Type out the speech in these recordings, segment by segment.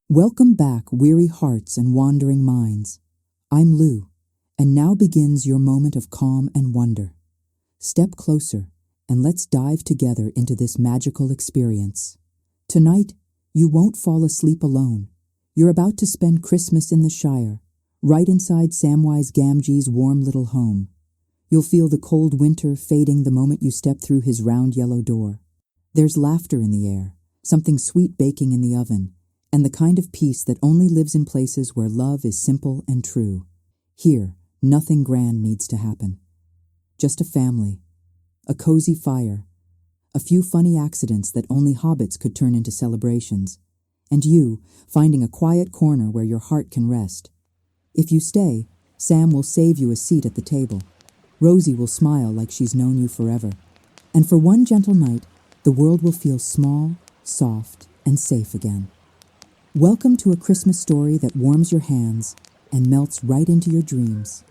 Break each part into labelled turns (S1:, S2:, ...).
S1: Welcome back, weary hearts and wandering minds. I'm Lou, and now begins your moment of calm and wonder. Step closer, and let's dive together into this magical experience. Tonight, you won't fall asleep alone. You're about to spend Christmas in the Shire, right inside Samwise Gamgee's warm little home. You'll feel the cold winter fading the moment you step through his round yellow door. There's laughter in the air, something sweet baking in the oven, and the kind of peace that only lives in places where love is simple and true. Here, nothing grand needs to happen. Just a family, a cozy fire, a few funny accidents that only hobbits could turn into celebrations, and you finding a quiet corner where your heart can rest. If you stay, Sam will save you a seat at the table. Rosie will smile like she's known you forever. And for one gentle night, the world will feel small, soft, and safe again. Welcome to a Christmas story that warms your hands and melts right into your dreams.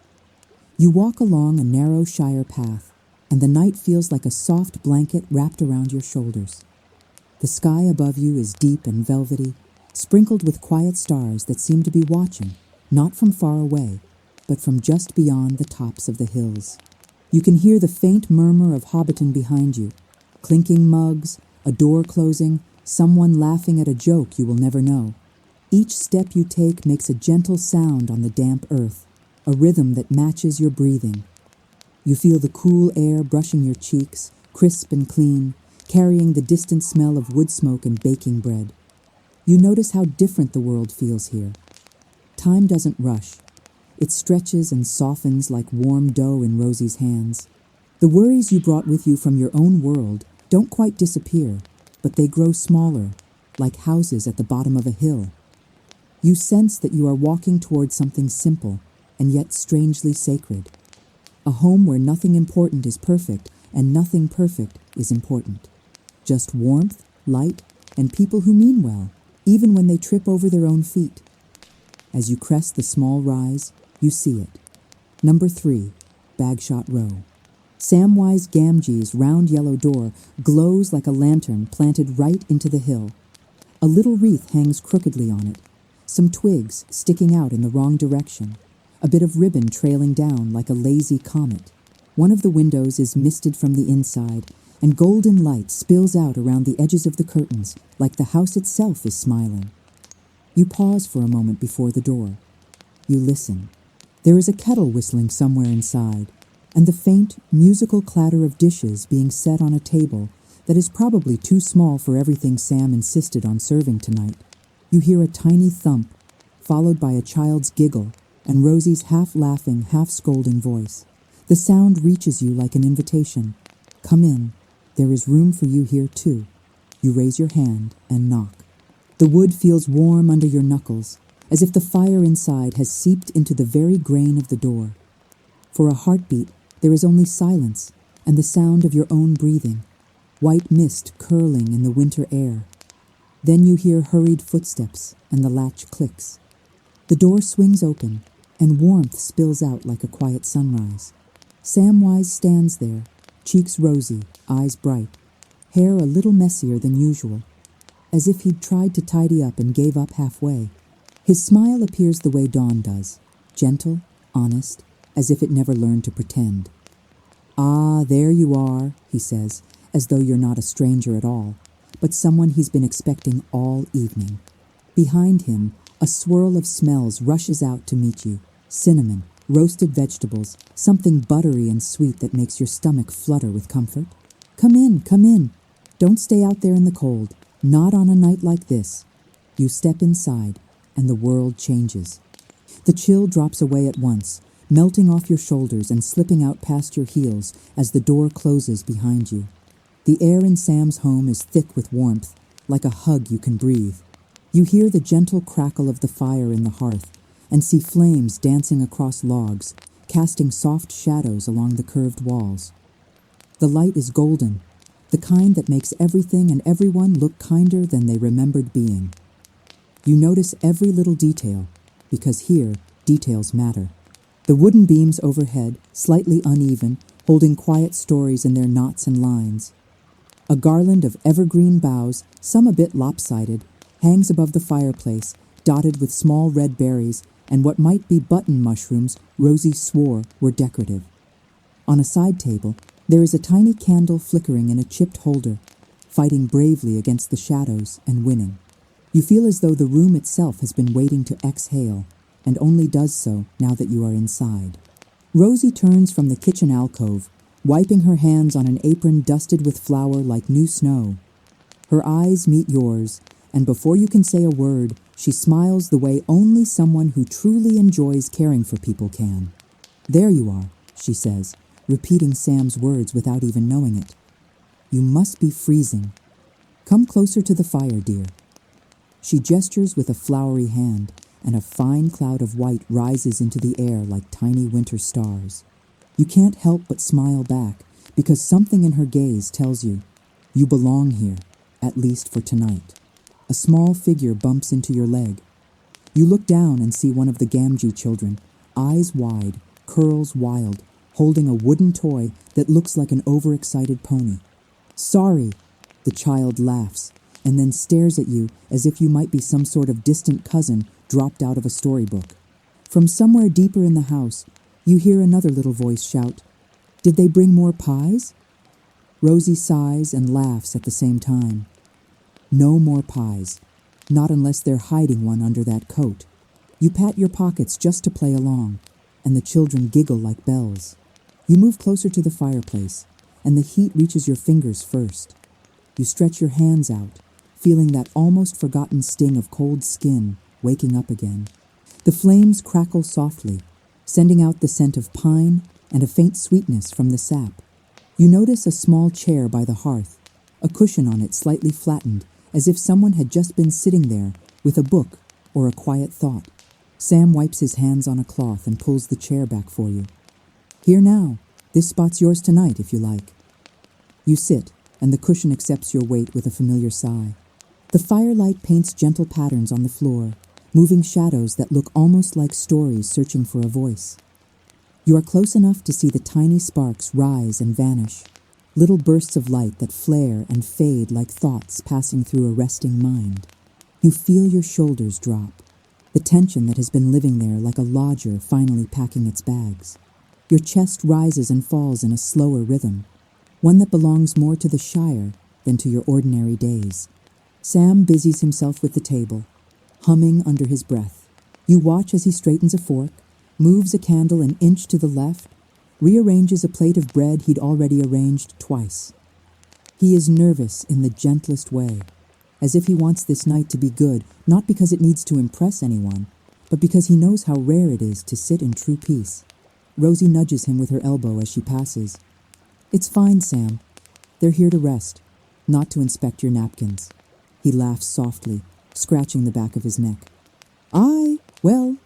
S1: You walk along a narrow Shire path, and the night feels like a soft blanket wrapped around your shoulders. The sky above you is deep and velvety, sprinkled with quiet stars that seem to be watching, not from far away, but from just beyond the tops of the hills. You can hear the faint murmur of Hobbiton behind you, clinking mugs, a door closing, someone laughing at a joke you will never know. Each step you take makes a gentle sound on the damp earth, a rhythm that matches your breathing. You feel the cool air brushing your cheeks, crisp and clean, carrying the distant smell of wood smoke and baking bread. You notice how different the world feels here. Time doesn't rush. It stretches and softens like warm dough in Rosie's hands. The worries you brought with you from your own world don't quite disappear, but they grow smaller, like houses at the bottom of a hill. You sense that you are walking towards something simple and yet strangely sacred. A home where nothing important is perfect and nothing perfect is important. Just warmth, light, and people who mean well, even when they trip over their own feet. As you crest the small rise, you see it. Number 3, Bagshot Row. Samwise Gamgee's round yellow door glows like a lantern planted right into the hill. A little wreath hangs crookedly on it, some twigs sticking out in the wrong direction, a bit of ribbon trailing down like a lazy comet. One of the windows is misted from the inside, and golden light spills out around the edges of the curtains, like the house itself is smiling. You pause for a moment before the door. You listen. There is a kettle whistling somewhere inside, and the faint, musical clatter of dishes being set on a table that is probably too small for everything Sam insisted on serving tonight. You hear a tiny thump, followed by a child's giggle, and Rosie's half-laughing, half-scolding voice. The sound reaches you like an invitation. Come in. There is room for you here, too. You raise your hand and knock. The wood feels warm under your knuckles, as if the fire inside has seeped into the very grain of the door. For a heartbeat, there is only silence and the sound of your own breathing, white mist curling in the winter air. Then you hear hurried footsteps and the latch clicks. The door swings open and warmth spills out like a quiet sunrise. Samwise stands there, cheeks rosy, eyes bright, hair a little messier than usual, as if he'd tried to tidy up and gave up halfway. His smile appears the way dawn does, gentle, honest, as if it never learned to pretend. "Ah, there you are," he says, as though you're not a stranger at all, but someone he's been expecting all evening. Behind him, a swirl of smells rushes out to meet you. Cinnamon, roasted vegetables, something buttery and sweet that makes your stomach flutter with comfort. Come in, come in. Don't stay out there in the cold, not on a night like this." You step inside, and the world changes. The chill drops away at once, melting off your shoulders and slipping out past your heels as the door closes behind you. The air in Sam's home is thick with warmth, like a hug you can breathe. You hear the gentle crackle of the fire in the hearth and see flames dancing across logs, casting soft shadows along the curved walls. The light is golden, the kind that makes everything and everyone look kinder than they remembered being. You notice every little detail, because here, details matter. The wooden beams overhead, slightly uneven, holding quiet stories in their knots and lines. A garland of evergreen boughs, some a bit lopsided, hangs above the fireplace, dotted with small red berries and what might be button mushrooms Rosie swore were decorative. On a side table, there is a tiny candle flickering in a chipped holder, fighting bravely against the shadows and winning. You feel as though the room itself has been waiting to exhale, and only does so now that you are inside. Rosie turns from the kitchen alcove, wiping her hands on an apron dusted with flour like new snow. Her eyes meet yours, and before you can say a word, she smiles the way only someone who truly enjoys caring for people can. "There you are," she says, repeating Sam's words without even knowing it. "You must be freezing. Come closer to the fire, dear." She gestures with a floury hand, and a fine cloud of white rises into the air like tiny winter stars. You can't help but smile back, because something in her gaze tells you, you belong here, at least for tonight. A small figure bumps into your leg. You look down and see one of the Gamgee children, eyes wide, curls wild, holding a wooden toy that looks like an overexcited pony. "Sorry," the child laughs, and then stares at you as if you might be some sort of distant cousin dropped out of a storybook. From somewhere deeper in the house, you hear another little voice shout, "Did they bring more pies?" Rosie sighs and laughs at the same time. No more pies, not unless they're hiding one under that coat. You pat your pockets just to play along, and the children giggle like bells. You move closer to the fireplace, and the heat reaches your fingers first. You stretch your hands out, feeling that almost forgotten sting of cold skin waking up again. The flames crackle softly, sending out the scent of pine and a faint sweetness from the sap. You notice a small chair by the hearth, a cushion on it slightly flattened, as if someone had just been sitting there with a book or a quiet thought. Sam wipes his hands on a cloth and pulls the chair back for you. "Here now, this spot's yours tonight if you like." You sit, and the cushion accepts your weight with a familiar sigh. The firelight paints gentle patterns on the floor, moving shadows that look almost like stories searching for a voice. You are close enough to see the tiny sparks rise and vanish, little bursts of light that flare and fade like thoughts passing through a resting mind. You feel your shoulders drop, the tension that has been living there like a lodger finally packing its bags. Your chest rises and falls in a slower rhythm, one that belongs more to the Shire than to your ordinary days. Sam busies himself with the table, humming under his breath. You watch as he straightens a fork, moves a candle an inch to the left, rearranges a plate of bread he'd already arranged twice. He is nervous in the gentlest way, as if he wants this night to be good, not because it needs to impress anyone, but because he knows how rare it is to sit in true peace. Rosie nudges him with her elbow as she passes. "It's fine, Sam. They're here to rest, not to inspect your napkins." He laughs softly, scratching the back of his neck. Well,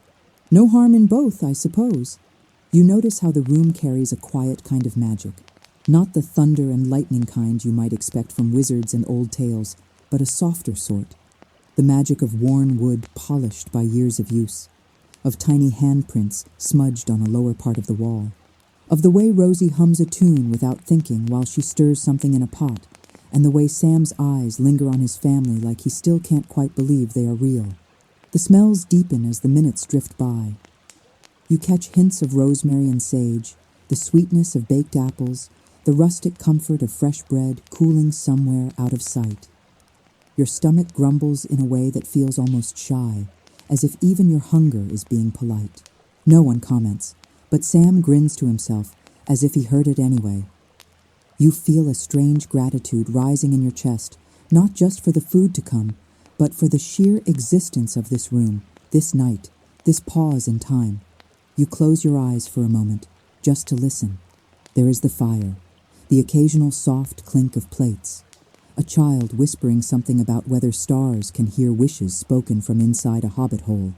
S1: no harm in both, I suppose." You notice how the room carries a quiet kind of magic, not the thunder and lightning kind you might expect from wizards and old tales, but a softer sort. The magic of worn wood polished by years of use, of tiny handprints smudged on a lower part of the wall, of the way Rosie hums a tune without thinking while she stirs something in a pot, and the way Sam's eyes linger on his family like he still can't quite believe they are real. The smells deepen as the minutes drift by. You catch hints of rosemary and sage, the sweetness of baked apples, the rustic comfort of fresh bread cooling somewhere out of sight. Your stomach grumbles in a way that feels almost shy, as if even your hunger is being polite. No one comments, but Sam grins to himself as if he heard it anyway. You feel a strange gratitude rising in your chest, not just for the food to come, but for the sheer existence of this room, this night, this pause in time. You close your eyes for a moment, just to listen. There is the fire, the occasional soft clink of plates, a child whispering something about whether stars can hear wishes spoken from inside a hobbit hole.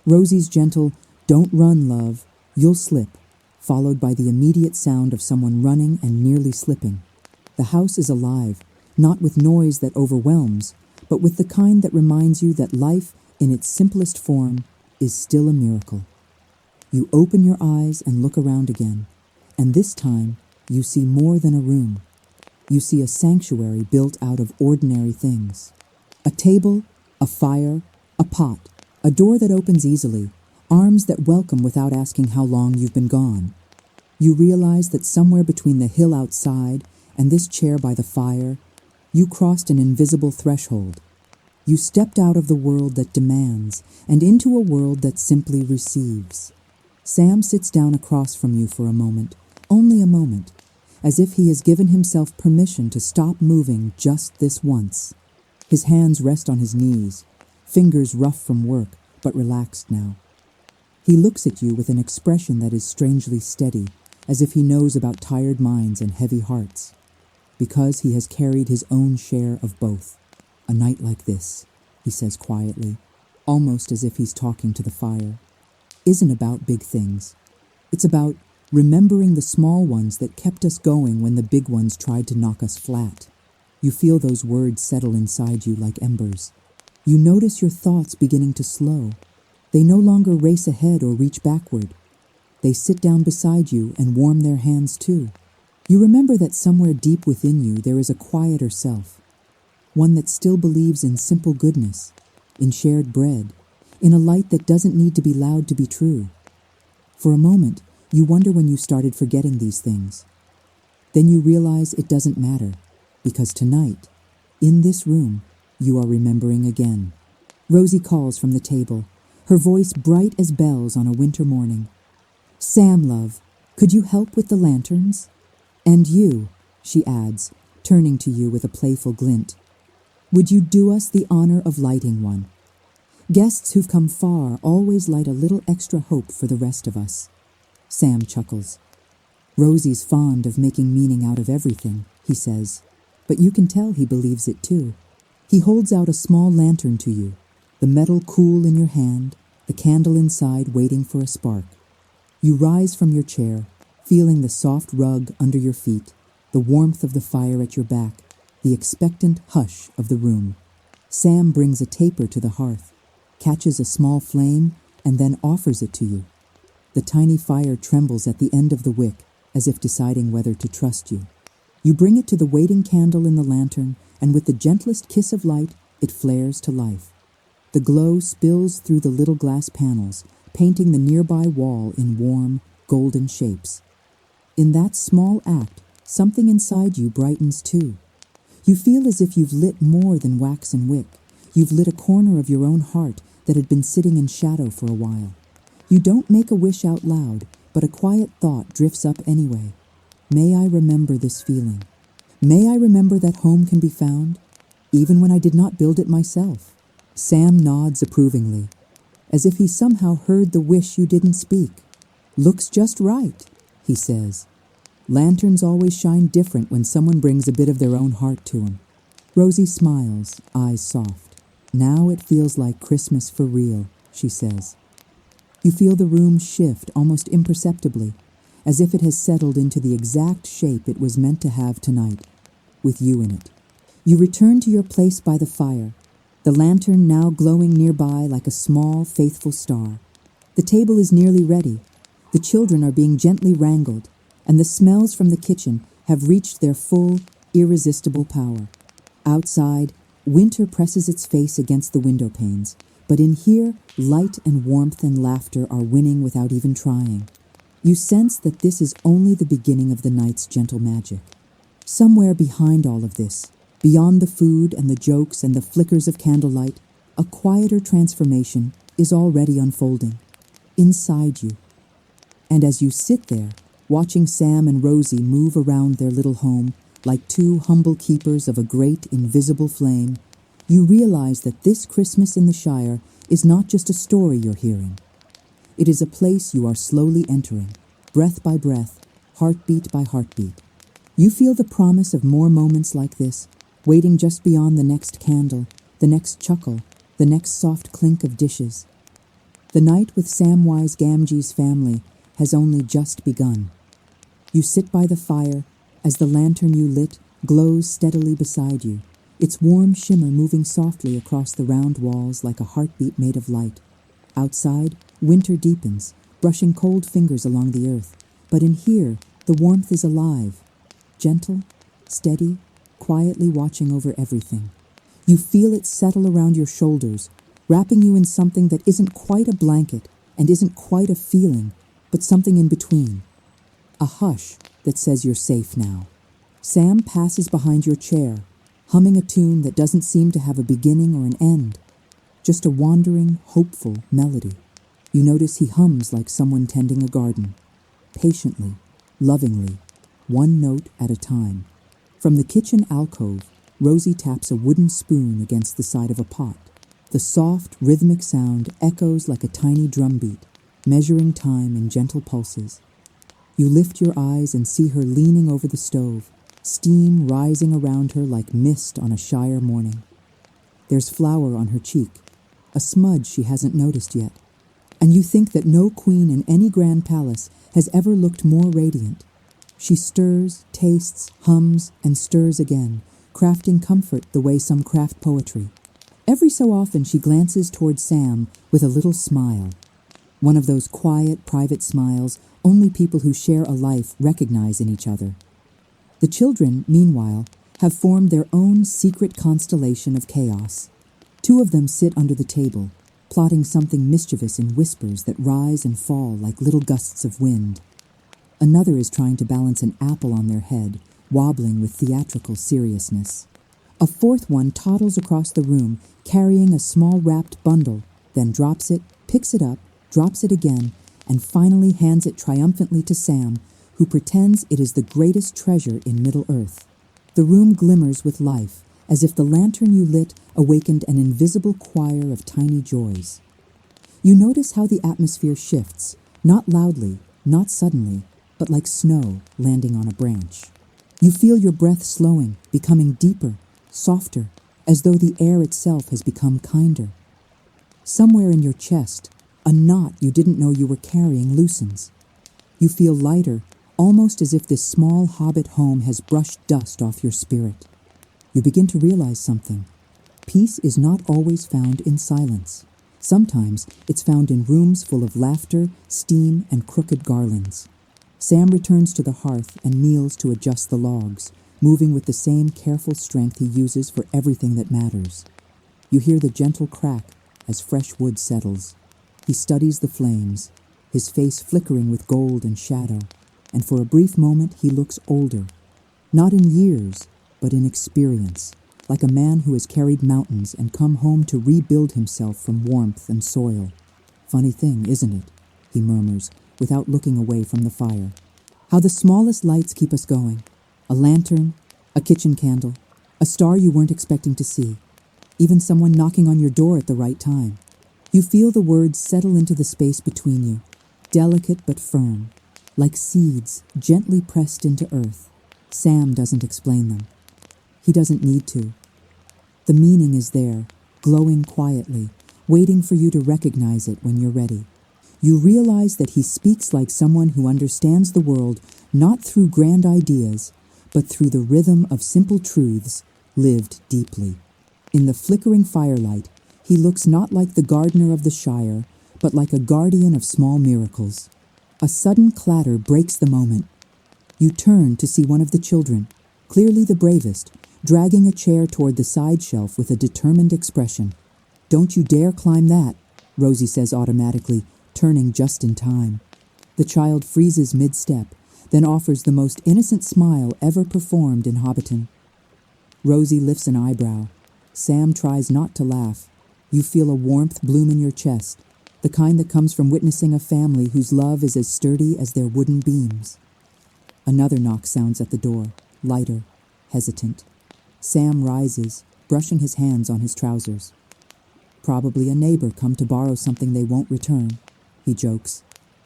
S1: Rosie's gentle, "Don't run, love, you'll slip," followed by the immediate sound of someone running and nearly slipping. The house is alive, not with noise that overwhelms, but with the kind that reminds you that life, in its simplest form, is still a miracle. You open your eyes and look around again, and this time you see more than a room. You see a sanctuary built out of ordinary things. A table, a fire, a pot, a door that opens easily, arms that welcome without asking how long you've been gone. You realize that somewhere between the hill outside and this chair by the fire, you crossed an invisible threshold. You stepped out of the world that demands and into a world that simply receives. Sam sits down across from you for a moment, only a moment, as if he has given himself permission to stop moving just this once. His hands rest on his knees, fingers rough from work, but relaxed now. He looks at you with an expression that is strangely steady, as if he knows about tired minds and heavy hearts, because he has carried his own share of both. A night like this, he says quietly, almost as if he's talking to the fire, isn't about big things. It's about remembering the small ones that kept us going when the big ones tried to knock us flat. You feel those words settle inside you like embers. You notice your thoughts beginning to slow. They no longer race ahead or reach backward. They sit down beside you and warm their hands too. You remember that somewhere deep within you there is a quieter self, one that still believes in simple goodness, in shared bread, in a light that doesn't need to be loud to be true. For a moment, you wonder when you started forgetting these things. Then you realize it doesn't matter, because tonight, in this room, you are remembering again. Rosie calls from the table, her voice bright as bells on a winter morning. "Sam, love, could you help with the lanterns? And you," she adds, turning to you with a playful glint, "would you do us the honor of lighting one? Guests who've come far always light a little extra hope for the rest of us." Sam chuckles. "Rosie's fond of making meaning out of everything," he says, but you can tell he believes it too. He holds out a small lantern to you, the metal cool in your hand, the candle inside waiting for a spark. You rise from your chair, feeling the soft rug under your feet, the warmth of the fire at your back, the expectant hush of the room. Sam brings a taper to the hearth, catches a small flame, and then offers it to you. The tiny fire trembles at the end of the wick, as if deciding whether to trust you. You bring it to the waiting candle in the lantern, and with the gentlest kiss of light, it flares to life. The glow spills through the little glass panels, painting the nearby wall in warm, golden shapes. In that small act, something inside you brightens too. You feel as if you've lit more than wax and wick. You've lit a corner of your own heart that had been sitting in shadow for a while. You don't make a wish out loud, but a quiet thought drifts up anyway. May I remember this feeling. May I remember that home can be found, even when I did not build it myself. Sam nods approvingly, as if he somehow heard the wish you didn't speak. "Looks just right," he says. Lanterns always shine different when someone brings a bit of their own heart to them. Rosie smiles, eyes soft. "Now it feels like Christmas for real," she says. You feel the room shift almost imperceptibly, as if it has settled into the exact shape it was meant to have tonight, with you in it. You return to your place by the fire, the lantern now glowing nearby like a small, faithful star. The table is nearly ready. The children are being gently wrangled, and the smells from the kitchen have reached their full, irresistible power. Outside, winter presses its face against the window panes, but in here, light and warmth and laughter are winning without even trying. You sense that this is only the beginning of the night's gentle magic. Somewhere behind all of this, beyond the food and the jokes and the flickers of candlelight, a quieter transformation is already unfolding, inside you. And as you sit there, watching Sam and Rosie move around their little home like two humble keepers of a great invisible flame, you realize that this Christmas in the Shire is not just a story you're hearing. It is a place you are slowly entering, breath by breath, heartbeat by heartbeat. You feel the promise of more moments like this, waiting just beyond the next candle, the next chuckle, the next soft clink of dishes. The night with Samwise Gamgee's family has only just begun. You sit by the fire as the lantern you lit glows steadily beside you, its warm shimmer moving softly across the round walls like a heartbeat made of light. Outside, winter deepens, brushing cold fingers along the earth. But in here, the warmth is alive, gentle, steady, quietly watching over everything. You feel it settle around your shoulders, wrapping you in something that isn't quite a blanket and isn't quite a feeling, but something in between. A hush that says you're safe now. Sam passes behind your chair, humming a tune that doesn't seem to have a beginning or an end, just a wandering, hopeful melody. You notice he hums like someone tending a garden, patiently, lovingly, one note at a time. From the kitchen alcove, Rosie taps a wooden spoon against the side of a pot. The soft, rhythmic sound echoes like a tiny drumbeat, measuring time in gentle pulses. You lift your eyes and see her leaning over the stove, steam rising around her like mist on a Shire morning. There's flour on her cheek, a smudge she hasn't noticed yet, and you think that no queen in any grand palace has ever looked more radiant. She stirs, tastes, hums, and stirs again, crafting comfort the way some craft poetry. Every so often she glances toward Sam with a little smile, one of those quiet, private smiles only people who share a life recognize in each other. The children, meanwhile, have formed their own secret constellation of chaos. Two of them sit under the table, plotting something mischievous in whispers that rise and fall like little gusts of wind. Another is trying to balance an apple on their head, wobbling with theatrical seriousness. A fourth one toddles across the room, carrying a small wrapped bundle, then drops it, picks it up, drops it again, and finally hands it triumphantly to Sam, who pretends it is the greatest treasure in Middle-earth. The room glimmers with life, as if the lantern you lit awakened an invisible choir of tiny joys. You notice how the atmosphere shifts, not loudly, not suddenly, but like snow landing on a branch. You feel your breath slowing, becoming deeper, softer, as though the air itself has become kinder. Somewhere in your chest, a knot you didn't know you were carrying loosens. You feel lighter, almost as if this small hobbit home has brushed dust off your spirit. You begin to realize something. Peace is not always found in silence. Sometimes it's found in rooms full of laughter, steam, and crooked garlands. Sam returns to the hearth and kneels to adjust the logs, moving with the same careful strength he uses for everything that matters. You hear the gentle crack as fresh wood settles. He studies the flames, his face flickering with gold and shadow, and for a brief moment he looks older, not in years, but in experience, like a man who has carried mountains and come home to rebuild himself from warmth and soil. Funny thing, isn't it? He murmurs, without looking away from the fire. How the smallest lights keep us going. A lantern, a kitchen candle, a star you weren't expecting to see, even someone knocking on your door at the right time. You feel the words settle into the space between you, delicate but firm, like seeds gently pressed into earth. Sam doesn't explain them. He doesn't need to. The meaning is there, glowing quietly, waiting for you to recognize it when you're ready. You realize that he speaks like someone who understands the world not through grand ideas, but through the rhythm of simple truths lived deeply. In the flickering firelight, he looks not like the gardener of the Shire, but like a guardian of small miracles. A sudden clatter breaks the moment. You turn to see one of the children, clearly the bravest, dragging a chair toward the side shelf with a determined expression. "Don't you dare climb that," Rosie says automatically, turning just in time. The child freezes mid-step, then offers the most innocent smile ever performed in Hobbiton. Rosie lifts an eyebrow. Sam tries not to laugh. You feel a warmth bloom in your chest, the kind that comes from witnessing a family whose love is as sturdy as their wooden beams. Another knock sounds at the door, lighter, hesitant. Sam rises, brushing his hands on his trousers. Probably a neighbor come to borrow something they won't return, he jokes.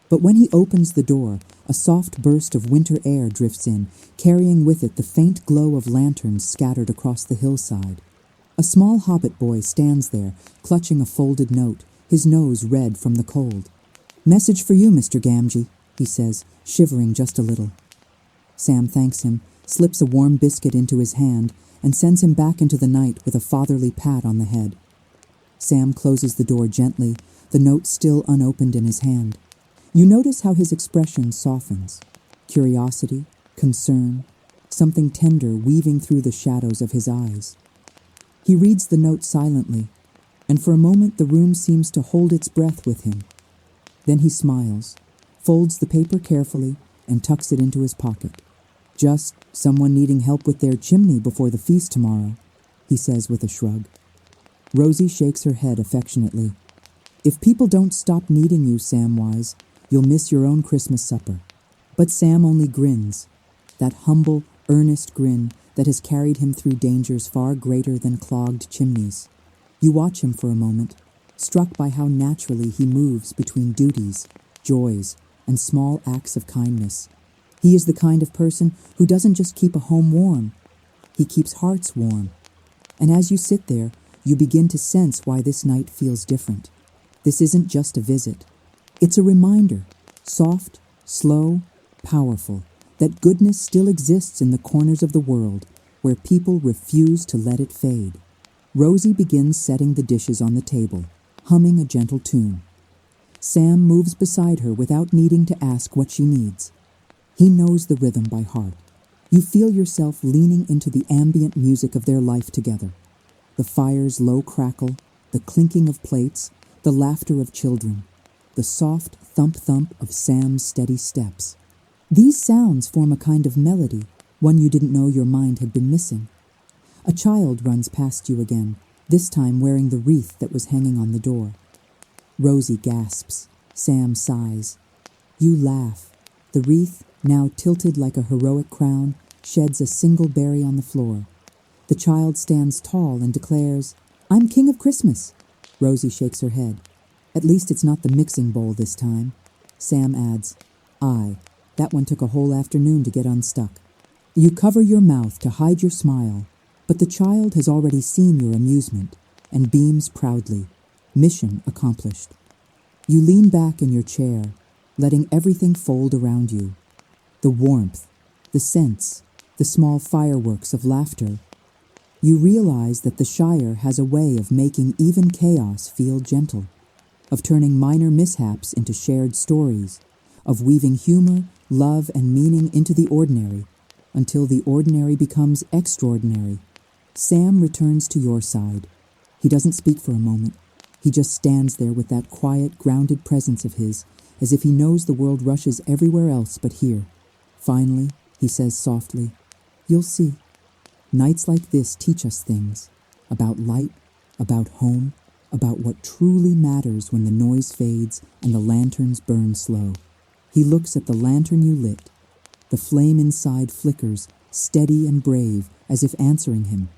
S1: But when he opens the door, a soft burst of winter air drifts in, carrying with it the faint glow of lanterns scattered across the hillside. A small hobbit boy stands there, clutching a folded note, his nose red from the cold. "Message for you, Mr. Gamgee," he says, shivering just a little. Sam thanks him, slips a warm biscuit into his hand, and sends him back into the night with a fatherly pat on the head. Sam closes the door gently, the note still unopened in his hand. You notice how his expression softens. Curiosity, concern, something tender weaving through the shadows of his eyes. He reads the note silently, and for a moment the room seems to hold its breath with him. Then he smiles, folds the paper carefully, and tucks it into his pocket. "Just someone needing help with their chimney before the feast tomorrow," he says with a shrug. Rosie shakes her head affectionately. "If people don't stop needing you, Samwise, you'll miss your own Christmas supper." But Sam only grins, that humble, earnest grin that has carried him through dangers far greater than clogged chimneys. You watch him for a moment, struck by how naturally he moves between duties, joys, and small acts of kindness. He is the kind of person who doesn't just keep a home warm, he keeps hearts warm. And as you sit there, you begin to sense why this night feels different. This isn't just a visit. It's a reminder, soft, slow, powerful, that goodness still exists in the corners of the world where people refuse to let it fade. Rosie begins setting the dishes on the table, humming a gentle tune. Sam moves beside her without needing to ask what she needs. He knows the rhythm by heart. You feel yourself leaning into the ambient music of their life together. The fire's low crackle, the clinking of plates, the laughter of children, the soft thump-thump of Sam's steady steps. These sounds form a kind of melody, one you didn't know your mind had been missing. A child runs past you again, this time wearing the wreath that was hanging on the door. Rosie gasps. Sam sighs. You laugh. The wreath, now tilted like a heroic crown, sheds a single berry on the floor. The child stands tall and declares, "I'm King of Christmas." Rosie shakes her head. "At least it's not the mixing bowl this time." Sam adds, "Aye, that one took a whole afternoon to get unstuck." You cover your mouth to hide your smile, but the child has already seen your amusement and beams proudly. Mission accomplished. You lean back in your chair, letting everything fold around you. The warmth, the scents, the small fireworks of laughter. You realize that the Shire has a way of making even chaos feel gentle, of turning minor mishaps into shared stories, of weaving humor, love, and meaning into the ordinary, until the ordinary becomes extraordinary. Sam returns to your side. He doesn't speak for a moment. He just stands there with that quiet, grounded presence of his, as if he knows the world rushes everywhere else but here. Finally, he says softly, "You'll see. Nights like this teach us things. About light, about home, about what truly matters when the noise fades and the lanterns burn slow." He looks at the lantern you lit. The flame inside flickers, steady and brave, as if answering him,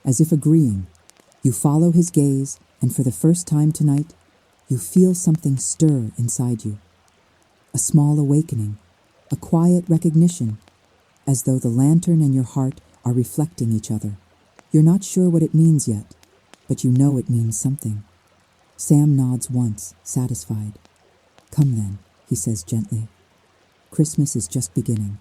S1: as if agreeing. You follow his gaze, and for the first time tonight, you feel something stir inside you. A small awakening, a quiet recognition, as though the lantern and your heart are reflecting each other. You're not sure what it means yet, but you know it means something. Sam nods once, satisfied. "Come then," he says gently. "Christmas is just beginning."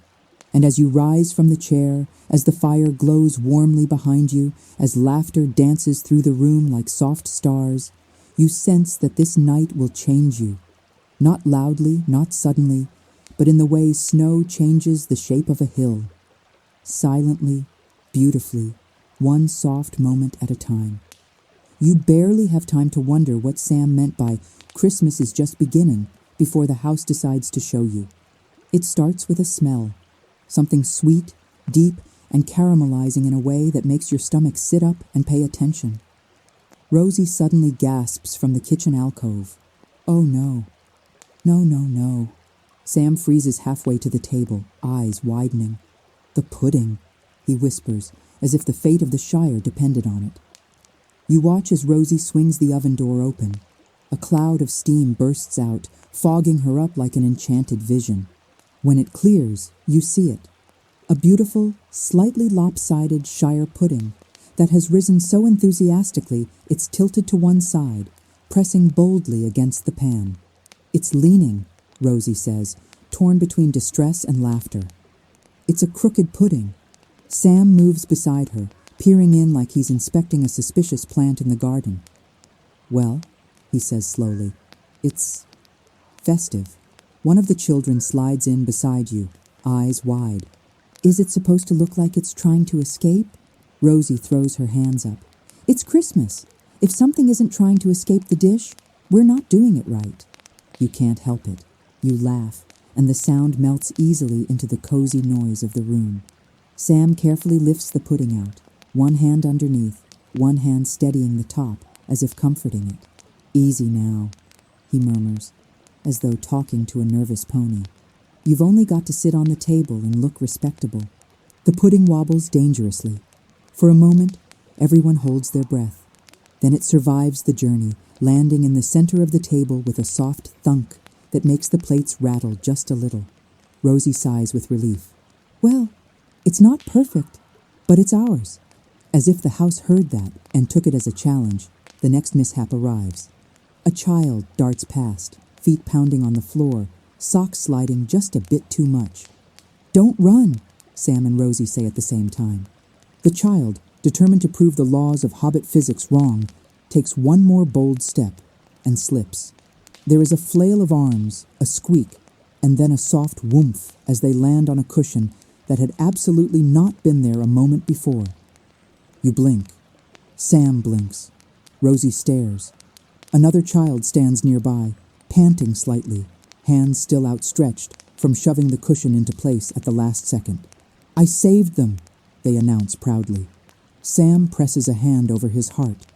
S1: And as you rise from the chair, as the fire glows warmly behind you, as laughter dances through the room like soft stars, you sense that this night will change you. Not loudly, not suddenly, but in the way snow changes the shape of a hill. Silently, beautifully, one soft moment at a time. You barely have time to wonder what Sam meant by "Christmas is just beginning" before the house decides to show you. It starts with a smell. Something sweet, deep, and caramelizing in a way that makes your stomach sit up and pay attention. Rosie suddenly gasps from the kitchen alcove. "Oh no. No, no, no." Sam freezes halfway to the table, eyes widening. "The pudding," he whispers, as if the fate of the Shire depended on it. You watch as Rosie swings the oven door open. A cloud of steam bursts out, fogging her up like an enchanted vision. When it clears, you see it. A beautiful, slightly lopsided Shire pudding that has risen so enthusiastically it's tilted to one side, pressing boldly against the pan. "It's leaning," Rosie says, torn between distress and laughter. "It's a crooked pudding." Sam moves beside her, peering in like he's inspecting a suspicious plant in the garden. "Well," he says slowly, It's festive. One of the children slides in beside you, eyes wide. Is it supposed to look like it's trying to escape? Rosie throws her hands up. It's Christmas. If something isn't trying to escape the dish, we're not doing it right. You can't help it. You laugh, and the sound melts easily into the cozy noise of the room. Sam carefully lifts the pudding out, one hand underneath, one hand steadying the top, as if comforting it. Easy now, he murmurs, as though talking to a nervous pony. You've only got to sit on the table and look respectable. The pudding wobbles dangerously. For a moment, everyone holds their breath. Then it survives the journey, landing in the center of the table with a soft thunk that makes the plates rattle just a little. Rosie sighs with relief. Well, it's not perfect, but it's ours. As if the house heard that and took it as a challenge, the next mishap arrives. A child darts past, feet pounding on the floor, socks sliding just a bit too much. Don't run, Sam and Rosie say at the same time. The child, determined to prove the laws of Hobbit physics wrong, takes one more bold step and slips. There is a flail of arms, a squeak, and then a soft whoomph as they land on a cushion that had absolutely not been there a moment before. You blink. Sam blinks. Rosie stares. Another child stands nearby, panting slightly, hands still outstretched from shoving the cushion into place at the last second. I saved them, they announce proudly. Sam presses a hand over his heart.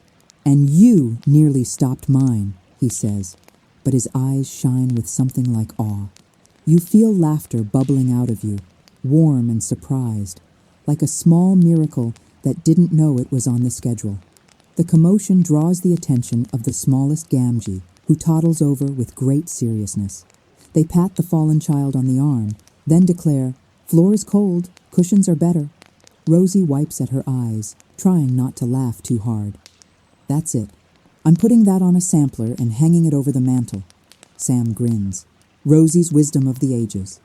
S1: And you nearly stopped mine, he says, but his eyes shine with something like awe. You feel laughter bubbling out of you, warm and surprised, like a small miracle that didn't know it was on the schedule. The commotion draws the attention of the smallest Gamgee, who toddles over with great seriousness. They pat the fallen child on the arm, then declare, "Floor is cold, cushions are better." Rosie wipes at her eyes, trying not to laugh too hard. That's it. I'm putting that on a sampler and hanging it over the mantel. Sam grins. Rosie's wisdom of the ages.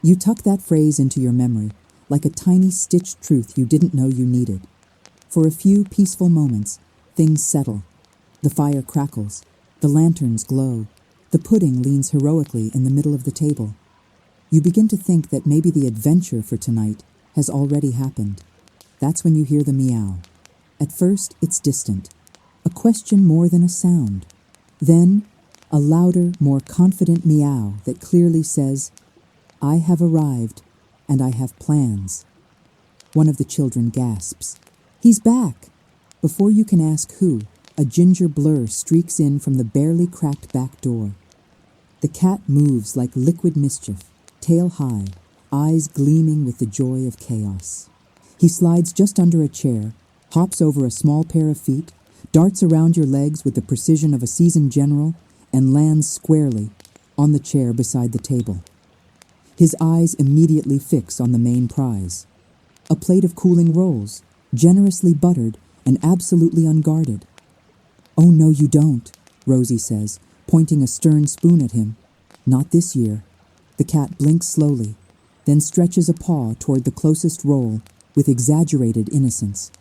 S1: You tuck that phrase into your memory, like a tiny stitched truth you didn't know you needed. For a few peaceful moments, things settle. The fire crackles. The lanterns glow. The pudding leans heroically in the middle of the table. You begin to think that maybe the adventure for tonight has already happened. That's when you hear the meow. At first, it's distant, a question more than a sound. Then, a louder, more confident meow that clearly says, I have arrived, and I have plans. One of the children gasps. He's back! Before you can ask who, a ginger blur streaks in from the barely cracked back door. The cat moves like liquid mischief, tail high, eyes gleaming with the joy of chaos. He slides just under a chair, hops over a small pair of feet, darts around your legs with the precision of a seasoned general, and lands squarely on the chair beside the table. His eyes immediately fix on the main prize. A plate of cooling rolls, generously buttered and absolutely unguarded. Oh, no, you don't, Rosie says, pointing a stern spoon at him. Not this year. The cat blinks slowly, then stretches a paw toward the closest roll with exaggerated innocence.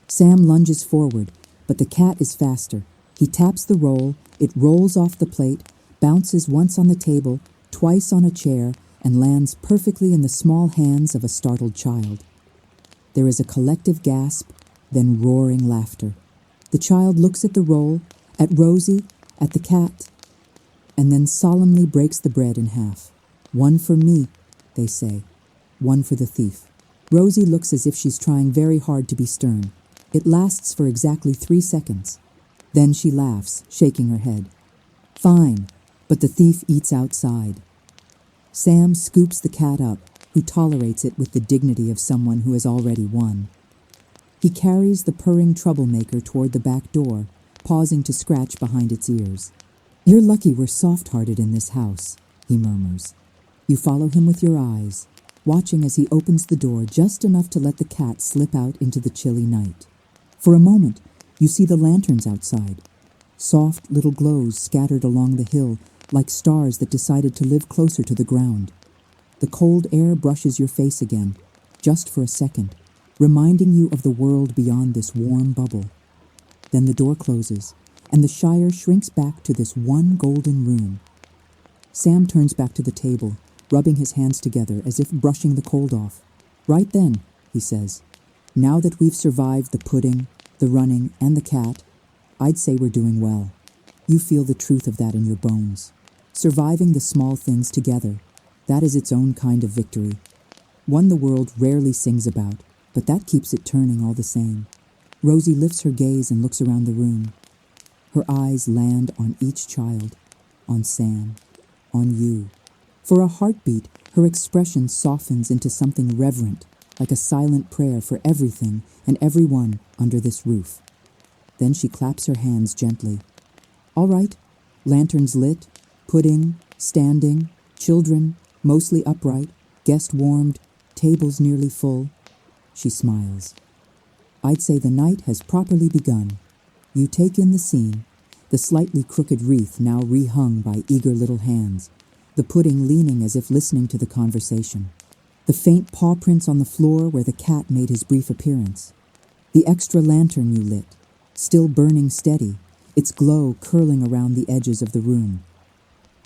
S1: Sam lunges forward, but the cat is faster. He taps the roll, it rolls off the plate, bounces once on the table, twice on a chair, and lands perfectly in the small hands of a startled child. There is a collective gasp, then roaring laughter. The child looks at the roll, at Rosie, at the cat, and then solemnly breaks the bread in half. One for me, they say. One for the thief. Rosie looks as if she's trying very hard to be stern. It lasts for exactly 3 seconds. Then she laughs, shaking her head. Fine, but the thief eats outside. Sam scoops the cat up, who tolerates it with the dignity of someone who has already won. He carries the purring troublemaker toward the back door, pausing to scratch behind its ears. You're lucky we're soft-hearted in this house, he murmurs. You follow him with your eyes, watching as he opens the door just enough to let the cat slip out into the chilly night. For a moment, you see the lanterns outside, soft little glows scattered along the hill like stars that decided to live closer to the ground. The cold air brushes your face again, just for a second, reminding you of the world beyond this warm bubble. Then the door closes, and the Shire shrinks back to this one golden room. Sam turns back to the table, rubbing his hands together as if brushing the cold off. "Right then," he says. "Now that we've survived the pudding, the running, and the cat, I'd say we're doing well. You feel the truth of that in your bones. Surviving the small things together, that is its own kind of victory. One the world rarely sings about, but that keeps it turning all the same." Rosie lifts her gaze and looks around the room. Her eyes land on each child, on Sam, on you. For a heartbeat, her expression softens into something reverent, like a silent prayer for everything and everyone under this roof. Then she claps her hands gently. "All right, lanterns lit, pudding, standing, children, mostly upright, guest warmed, tables nearly full." She smiles. "I'd say the night has properly begun." You take in the scene, the slightly crooked wreath now rehung by eager little hands, the pudding leaning as if listening to the conversation, the faint paw prints on the floor where the cat made his brief appearance, the extra lantern you lit, still burning steady, its glow curling around the edges of the room.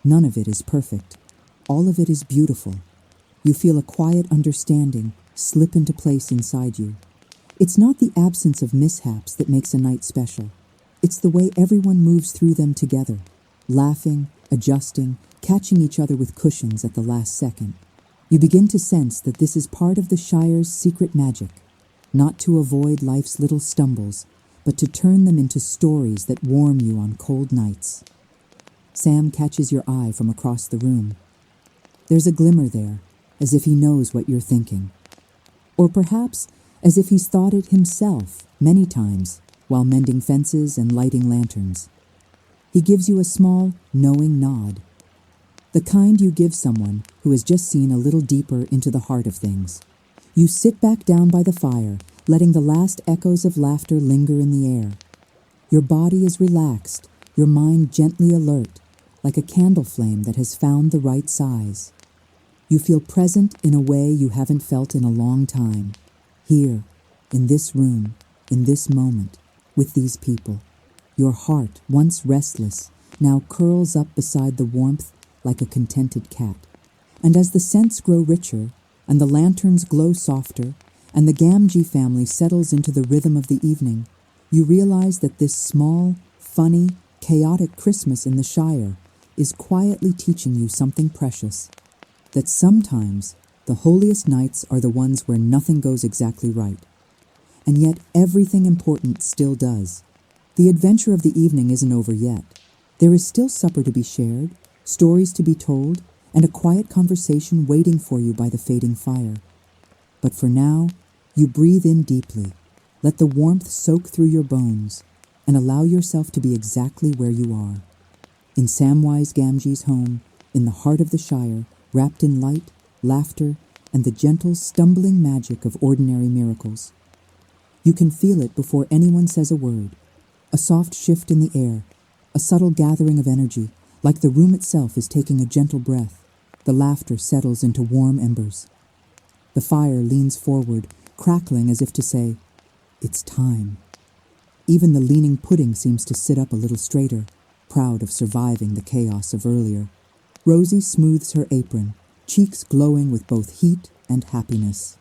S1: None of it is perfect. All of it is beautiful. You feel a quiet understanding slip into place inside you. It's not the absence of mishaps that makes a night special. It's the way everyone moves through them together, laughing, adjusting, catching each other with cushions at the last second. You begin to sense that this is part of the Shire's secret magic, not to avoid life's little stumbles, but to turn them into stories that warm you on cold nights. Sam catches your eye from across the room. There's a glimmer there, as if he knows what you're thinking. Or perhaps as if he's thought it himself many times while mending fences and lighting lanterns. He gives you a small, knowing nod, the kind you give someone who has just seen a little deeper into the heart of things. You sit back down by the fire, letting the last echoes of laughter linger in the air. Your body is relaxed, your mind gently alert, like a candle flame that has found the right size. You feel present in a way you haven't felt in a long time, here, in this room, in this moment, with these people. Your heart, once restless, now curls up beside the warmth like a contented cat. And as the scents grow richer, and the lanterns glow softer, and the Gamgee family settles into the rhythm of the evening, you realize that this small, funny, chaotic Christmas in the Shire is quietly teaching you something precious. That sometimes the holiest nights are the ones where nothing goes exactly right. And yet everything important still does. The adventure of the evening isn't over yet. There is still supper to be shared, stories to be told, and a quiet conversation waiting for you by the fading fire. But for now, you breathe in deeply, let the warmth soak through your bones, and allow yourself to be exactly where you are. In Samwise Gamgee's home, in the heart of the Shire, wrapped in light, laughter, and the gentle, stumbling magic of ordinary miracles. You can feel it before anyone says a word, a soft shift in the air, a subtle gathering of energy, like the room itself is taking a gentle breath. The laughter settles into warm embers. The fire leans forward, crackling as if to say, "It's time." Even the leaning pudding seems to sit up a little straighter, proud of surviving the chaos of earlier. Rosie smooths her apron, cheeks glowing with both heat and happiness.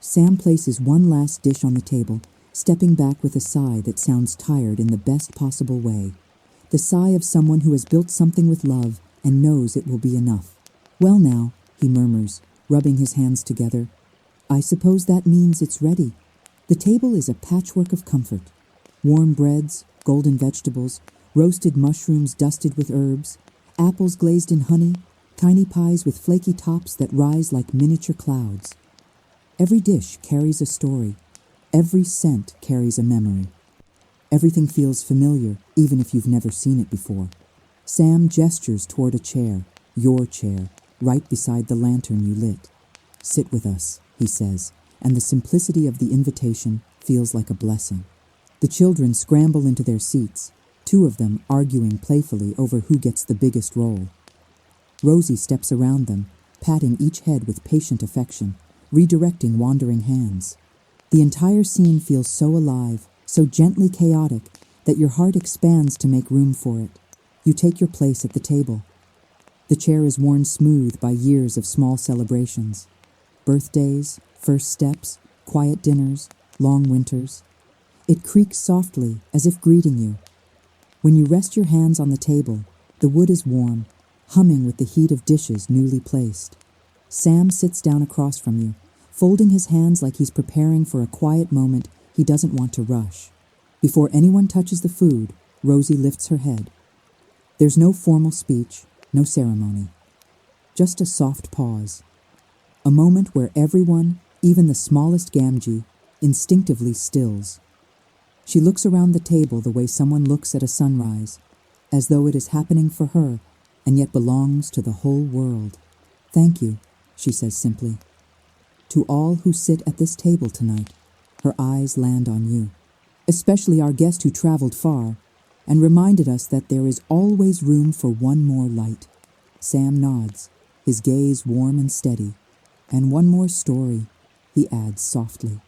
S1: Sam places one last dish on the table, stepping back with a sigh that sounds tired in the best possible way. The sigh of someone who has built something with love and knows it will be enough. "Well now," he murmurs, rubbing his hands together, "I suppose that means it's ready." The table is a patchwork of comfort. Warm breads, golden vegetables, roasted mushrooms dusted with herbs, apples glazed in honey, tiny pies with flaky tops that rise like miniature clouds. Every dish carries a story. Every scent carries a memory. Everything feels familiar, even if you've never seen it before. Sam gestures toward a chair, your chair, right beside the lantern you lit. "Sit with us," he says, and the simplicity of the invitation feels like a blessing. The children scramble into their seats, two of them arguing playfully over who gets the biggest role. Rosie steps around them, patting each head with patient affection, redirecting wandering hands. The entire scene feels so alive, so gently chaotic, that your heart expands to make room for it. You take your place at the table. The chair is worn smooth by years of small celebrations. Birthdays, first steps, quiet dinners, long winters. It creaks softly as if greeting you. When you rest your hands on the table, the wood is warm, humming with the heat of dishes newly placed. Sam sits down across from you, folding his hands like he's preparing for a quiet moment he doesn't want to rush. Before anyone touches the food, Rosie lifts her head. There's no formal speech, no ceremony. Just a soft pause. A moment where everyone, even the smallest Gamgee, instinctively stills. She looks around the table the way someone looks at a sunrise, as though it is happening for her and yet belongs to the whole world. Thank you, she says simply. To all who sit at this table tonight, her eyes land on you, especially our guest who traveled far and reminded us that there is always room for one more light. Sam nods, his gaze warm and steady. And one more story, he adds softly.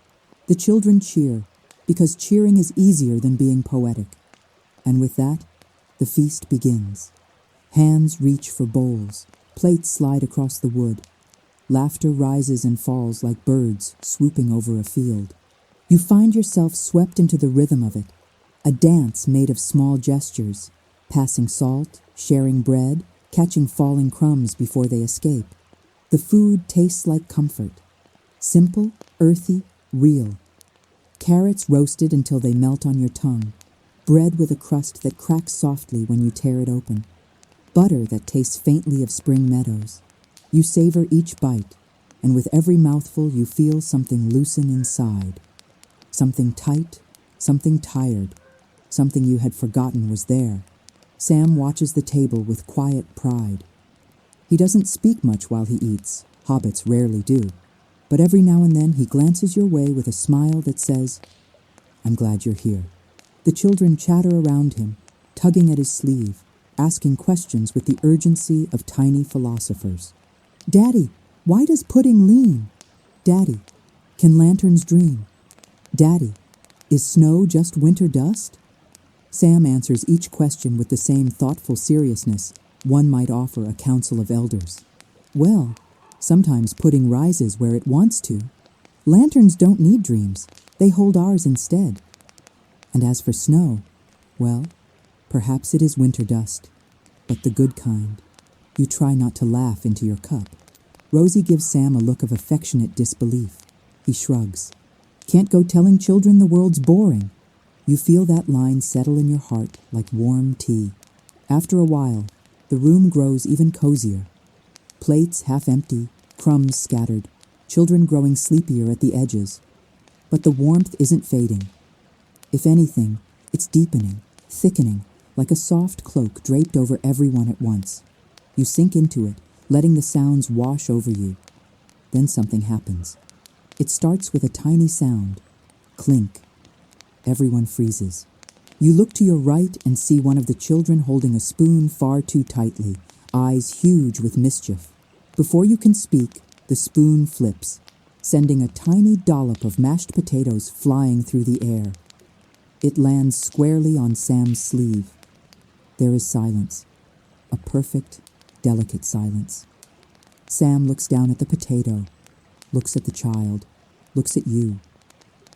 S1: The children cheer, because cheering is easier than being poetic. And with that, the feast begins. Hands reach for bowls, plates slide across the wood. Laughter rises and falls like birds swooping over a field. You find yourself swept into the rhythm of it, a dance made of small gestures, passing salt, sharing bread, catching falling crumbs before they escape. The food tastes like comfort. Simple, earthy, real. Carrots roasted until they melt on your tongue. Bread with a crust that cracks softly when you tear it open. Butter that tastes faintly of spring meadows. You savor each bite, and with every mouthful you feel something loosen inside. Something tight, something tired, something you had forgotten was there. Sam watches the table with quiet pride. He doesn't speak much while he eats. Hobbits rarely do. But every now and then he glances your way with a smile that says, I'm glad you're here. The children chatter around him, tugging at his sleeve, asking questions with the urgency of tiny philosophers. Daddy, why does pudding lean? Daddy, can lanterns dream? Daddy, is snow just winter dust? Sam answers each question with the same thoughtful seriousness one might offer a council of elders. Well, sometimes pudding rises where it wants to. Lanterns don't need dreams. They hold ours instead. And as for snow, well, perhaps it is winter dust, but the good kind. You try not to laugh into your cup. Rosie gives Sam a look of affectionate disbelief. He shrugs. Can't go telling children the world's boring. You feel that line settle in your heart like warm tea. After a while, the room grows even cozier. Plates half empty, crumbs scattered, children growing sleepier at the edges. But the warmth isn't fading. If anything, it's deepening, thickening, like a soft cloak draped over everyone at once. You sink into it, letting the sounds wash over you. Then something happens. It starts with a tiny sound. Clink. Everyone freezes. You look to your right and see one of the children holding a spoon far too tightly, eyes huge with mischief. Before you can speak, the spoon flips, sending a tiny dollop of mashed potatoes flying through the air. It lands squarely on Sam's sleeve. There is silence, a perfect, delicate silence. Sam looks down at the potato, looks at the child, looks at you.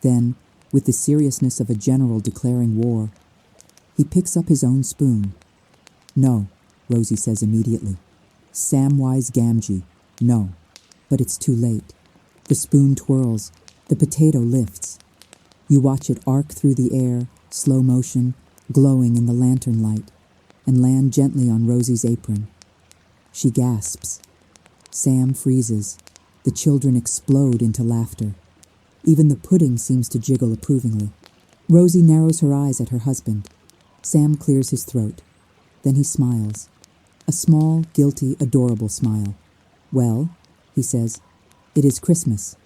S1: Then, with the seriousness of a general declaring war, he picks up his own spoon. No, Rosie says immediately. Samwise Gamgee, no. But it's too late. The spoon twirls, the potato lifts. You watch it arc through the air, slow motion, glowing in the lantern light, and land gently on Rosie's apron. She gasps. Sam freezes. The children explode into laughter. Even the pudding seems to jiggle approvingly. Rosie narrows her eyes at her husband. Sam clears his throat. Then he smiles. A small, guilty, adorable smile. Well, he says, it is Christmas.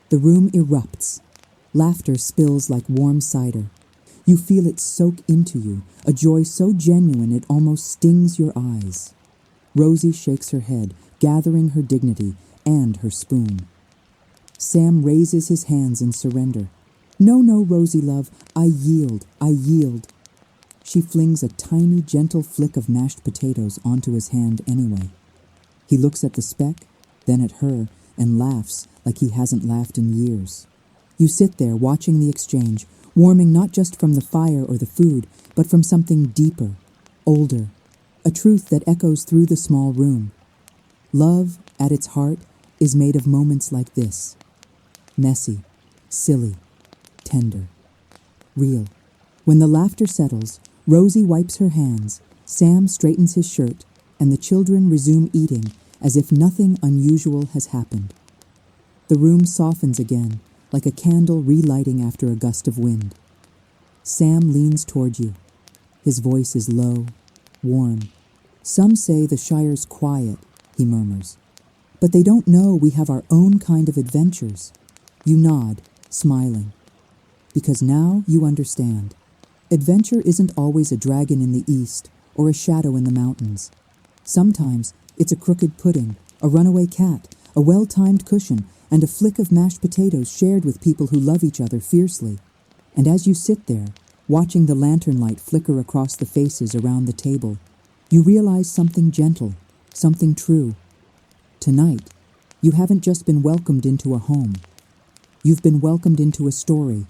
S1: The room erupts. Laughter spills like warm cider. You feel it soak into you, a joy so genuine it almost stings your eyes. Rosie shakes her head, gathering her dignity and her spoon. Sam raises his hands in surrender. No, no, Rosie, love, I yield, I yield. she flings a tiny, gentle flick of mashed potatoes onto his hand anyway. He looks at the speck, then at her, and laughs like he hasn't laughed in years. You sit there watching the exchange, warming not just from the fire or the food, but from something deeper, older, a truth that echoes through the small room. Love, at its heart, is made of moments like this. Messy, silly, tender, real. When the laughter settles, Rosie wipes her hands, Sam straightens his shirt, and the children resume eating as if nothing unusual has happened. The room softens again, like a candle relighting after a gust of wind. Sam leans toward you. His voice is low, warm. Some say the Shire's quiet, he murmurs. But they don't know we have our own kind of adventures. You nod, smiling. Because now you understand. Adventure isn't always a dragon in the east or a shadow in the mountains. Sometimes it's a crooked pudding, a runaway cat, a well-timed cushion, and a flick of mashed potatoes shared with people who love each other fiercely. And as you sit there, watching the lantern light flicker across the faces around the table, you realize something gentle, something true. Tonight, you haven't just been welcomed into a home. You've been welcomed into a story,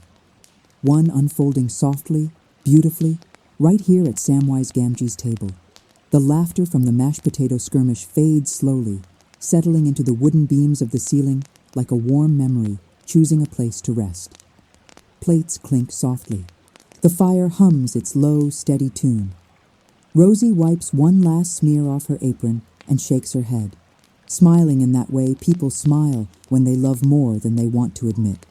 S1: one unfolding softly, beautifully, right here at Samwise Gamgee's table. The laughter from the mashed potato skirmish fades slowly, settling into the wooden beams of the ceiling like a warm memory choosing a place to rest. Plates clink softly. The fire hums its low, steady tune. Rosie wipes one last smear off her apron and shakes her head, smiling in that way people smile when they love more than they want to admit.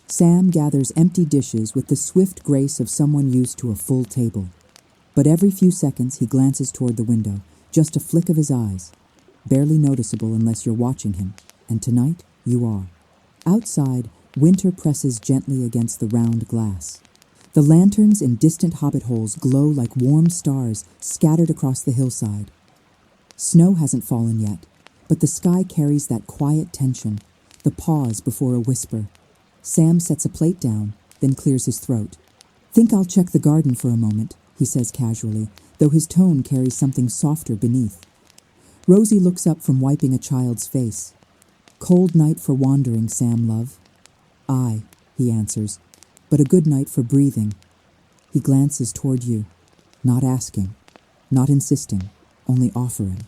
S1: Sam gathers empty dishes with the swift grace of someone used to a full table. But every few seconds he glances toward the window, just a flick of his eyes, barely noticeable unless you're watching him, and tonight you are. Outside, winter presses gently against the round glass. The lanterns in distant hobbit holes glow like warm stars scattered across the hillside. Snow hasn't fallen yet, but the sky carries that quiet tension, the pause before a whisper. Sam sets a plate down, then clears his throat. "Think I'll check the garden for a moment," he says casually, though his tone carries something softer beneath. Rosie looks up from wiping a child's face. "Cold night for wandering, Sam, love." "Aye," he answers, "but a good night for breathing." He glances toward you, not asking, not insisting, only offering.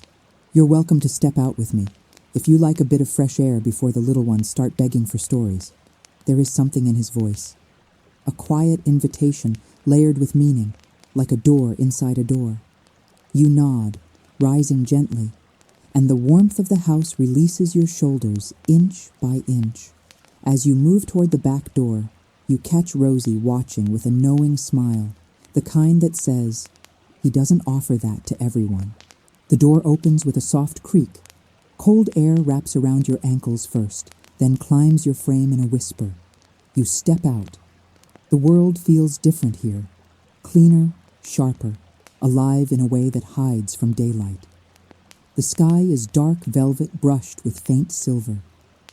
S1: "You're welcome to step out with me, if you like a bit of fresh air before the little ones start begging for stories." There is something in his voice. A quiet invitation layered with meaning, like a door inside a door. You nod, rising gently, and the warmth of the house releases your shoulders inch by inch. As you move toward the back door, you catch Rosie watching with a knowing smile, the kind that says, he doesn't offer that to everyone. The door opens with a soft creak. Cold air wraps around your ankles first, then climbs your frame in a whisper. You step out. The world feels different here, cleaner, sharper, alive in a way that hides from daylight. The sky is dark velvet brushed with faint silver.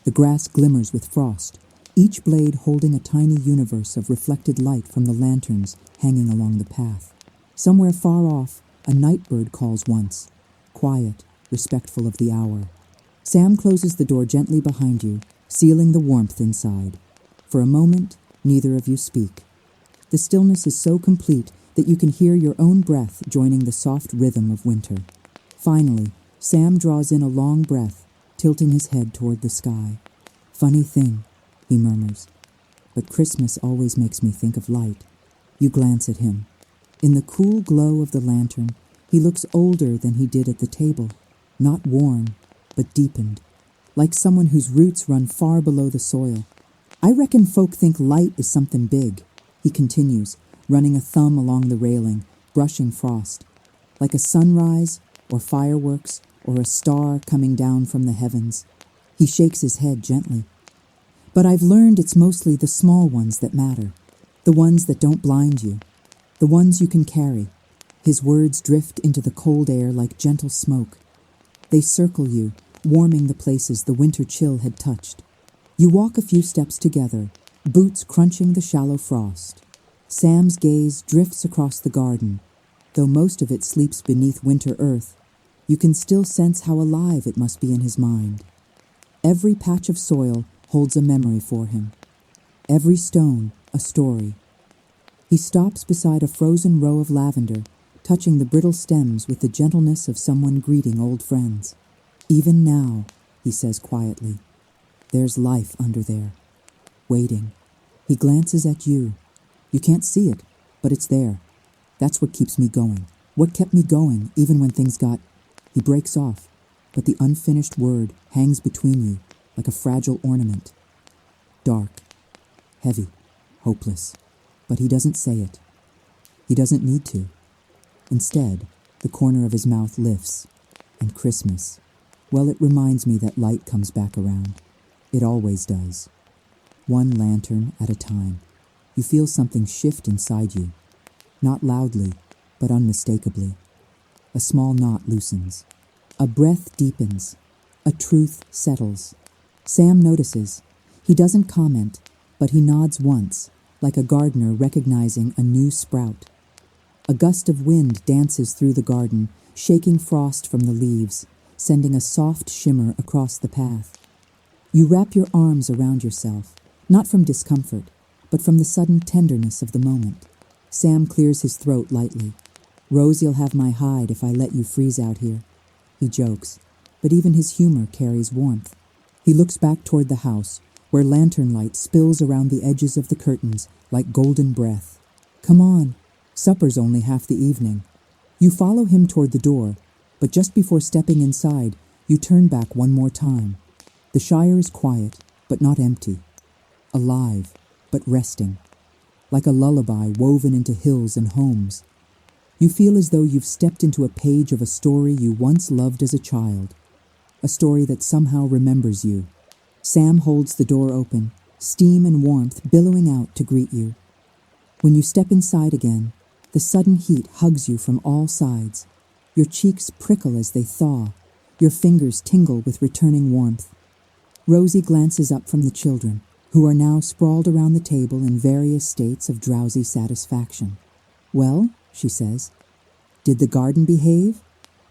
S1: The grass glimmers with frost, each blade holding a tiny universe of reflected light from the lanterns hanging along the path. Somewhere far off, a nightbird calls once, quiet, respectful of the hour. Sam closes the door gently behind you, sealing the warmth inside. For a moment, neither of you speak. The stillness is so complete that you can hear your own breath joining the soft rhythm of winter. Finally, Sam draws in a long breath, tilting his head toward the sky. "Funny thing," he murmurs, "but Christmas always makes me think of light." You glance at him. In the cool glow of the lantern, he looks older than he did at the table, not worn, but deepened, like someone whose roots run far below the soil. "I reckon folk think light is something big," he continues, running a thumb along the railing, brushing frost. "Like a sunrise, or fireworks, or a star coming down from the heavens." He shakes his head gently. "But I've learned it's mostly the small ones that matter, the ones that don't blind you, the ones you can carry." His words drift into the cold air like gentle smoke. They circle you, warming the places the winter chill had touched. You walk a few steps together, boots crunching the shallow frost. Sam's gaze drifts across the garden. Though most of it sleeps beneath winter earth, you can still sense how alive it must be in his mind. Every patch of soil holds a memory for him. Every stone, a story. He stops beside a frozen row of lavender, touching the brittle stems with the gentleness of someone greeting old friends. Even now, he says quietly, there's life under there, waiting. He glances at you. You can't see it, but it's there. That's what keeps me going. What kept me going, even when things got... He breaks off, but the unfinished word hangs between you like a fragile ornament. Dark, heavy, hopeless. But he doesn't say it. He doesn't need to. Instead, the corner of his mouth lifts. And Christmas, well, it reminds me that light comes back around. It always does. One lantern at a time. You feel something shift inside you. Not loudly, but unmistakably. A small knot loosens. A breath deepens. A truth settles. Sam notices. He doesn't comment, but he nods once, like a gardener recognizing a new sprout. A gust of wind dances through the garden, shaking frost from the leaves, sending a soft shimmer across the path. You wrap your arms around yourself, not from discomfort, but from the sudden tenderness of the moment. Sam clears his throat lightly. Rosie'll have my hide if I let you freeze out here. He jokes, but even his humor carries warmth. He looks back toward the house, where lantern light spills around the edges of the curtains like golden breath. Come on, supper's only half the evening. You follow him toward the door, but just before stepping inside, you turn back one more time. The Shire is quiet, but not empty. Alive, but resting. Like a lullaby woven into hills and homes. You feel as though you've stepped into a page of a story you once loved as a child. A story that somehow remembers you. Sam holds the door open, steam and warmth billowing out to greet you. When you step inside again, the sudden heat hugs you from all sides. Your cheeks prickle as they thaw. Your fingers tingle with returning warmth. Rosie glances up from the children, who are now sprawled around the table in various states of drowsy satisfaction. Well, she says, did the garden behave?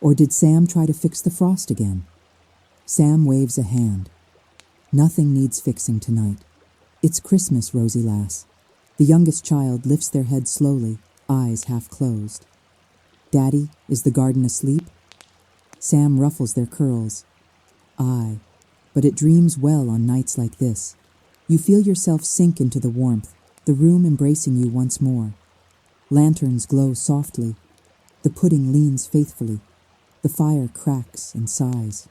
S1: Or did Sam try to fix the frost again? Sam waves a hand. Nothing needs fixing tonight. It's Christmas, Rosie lass. The youngest child lifts their head slowly, eyes half closed. Daddy, is the garden asleep? Sam ruffles their curls. Aye, but it dreams well on nights like this. You feel yourself sink into the warmth, the room embracing you once more. Lanterns glow softly. The pudding leans faithfully. The fire cracks and sighs.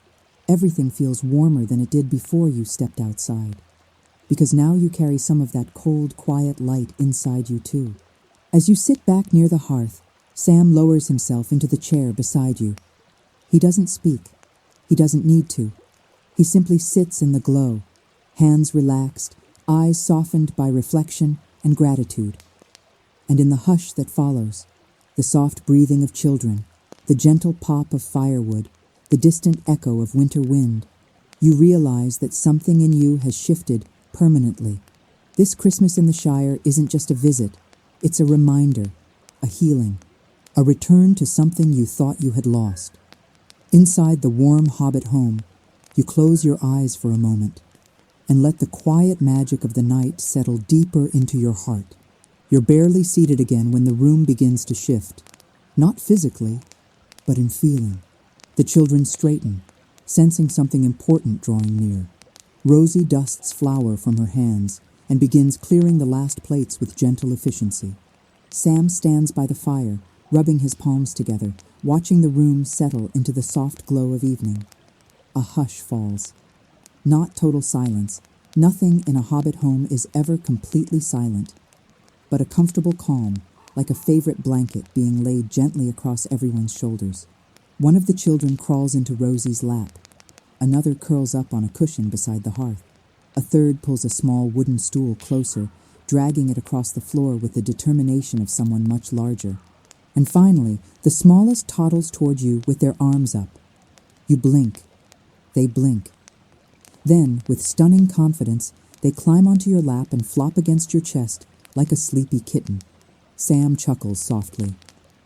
S1: Everything feels warmer than it did before you stepped outside. Because now you carry some of that cold, quiet light inside you too. As you sit back near the hearth, Sam lowers himself into the chair beside you. He doesn't speak. He doesn't need to. He simply sits in the glow, hands relaxed, eyes softened by reflection and gratitude. And in the hush that follows, the soft breathing of children, the gentle pop of firewood, the distant echo of winter wind, you realize that something in you has shifted permanently. This Christmas in the Shire isn't just a visit, it's a reminder, a healing, a return to something you thought you had lost. Inside the warm Hobbit home, you close your eyes for a moment and let the quiet magic of the night settle deeper into your heart. You're barely seated again when the room begins to shift, not physically, but in feeling. The children straighten, sensing something important drawing near. Rosie dusts flour from her hands and begins clearing the last plates with gentle efficiency. Sam stands by the fire, rubbing his palms together, watching the room settle into the soft glow of evening. A hush falls. Not total silence. Nothing in a Hobbit home is ever completely silent, but a comfortable calm, like a favorite blanket being laid gently across everyone's shoulders. One of the children crawls into Rosie's lap. Another curls up on a cushion beside the hearth. A third pulls a small wooden stool closer, dragging it across the floor with the determination of someone much larger. And finally, the smallest toddles toward you with their arms up. You blink. They blink. Then, with stunning confidence, they climb onto your lap and flop against your chest like a sleepy kitten. Sam chuckles softly.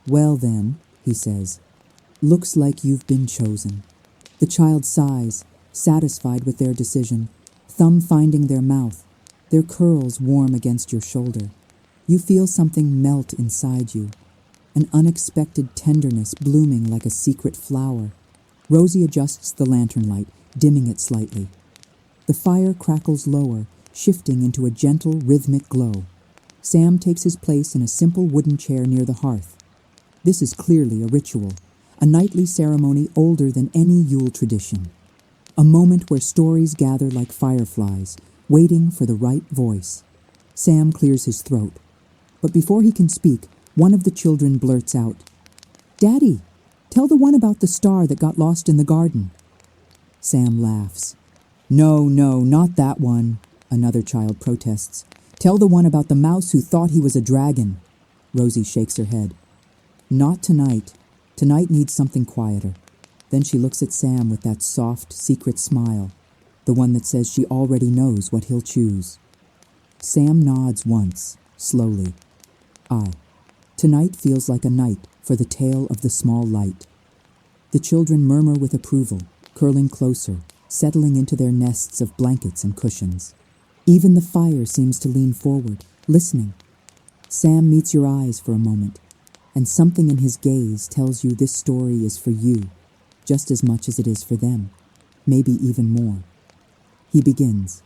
S1: Well then, he says, looks like you've been chosen. The child sighs, satisfied with their decision, thumb finding their mouth, their curls warm against your shoulder. You feel something melt inside you, an unexpected tenderness blooming like a secret flower. Rosie adjusts the lantern light, dimming it slightly. The fire crackles lower, shifting into a gentle, rhythmic glow. Sam takes his place in a simple wooden chair near the hearth. This is clearly a ritual, a nightly ceremony older than any Yule tradition. A moment where stories gather like fireflies, waiting for the right voice. Sam clears his throat. But before he can speak, one of the children blurts out, "Daddy, tell the one about the star that got lost in the garden." Sam laughs. No, not that one," another child protests. "Tell the one about the mouse who thought he was a dragon." Rosie shakes her head. "Not tonight. Tonight needs something quieter." Then she looks at Sam with that soft, secret smile, the one that says she already knows what he'll choose. Sam nods once, slowly. Aye, tonight feels like a night for the tale of the small light. The children murmur with approval, curling closer, settling into their nests of blankets and cushions. Even the fire seems to lean forward, listening. Sam meets your eyes for a moment, and something in his gaze tells you this story is for you, just as much as it is for them, maybe even more. He begins.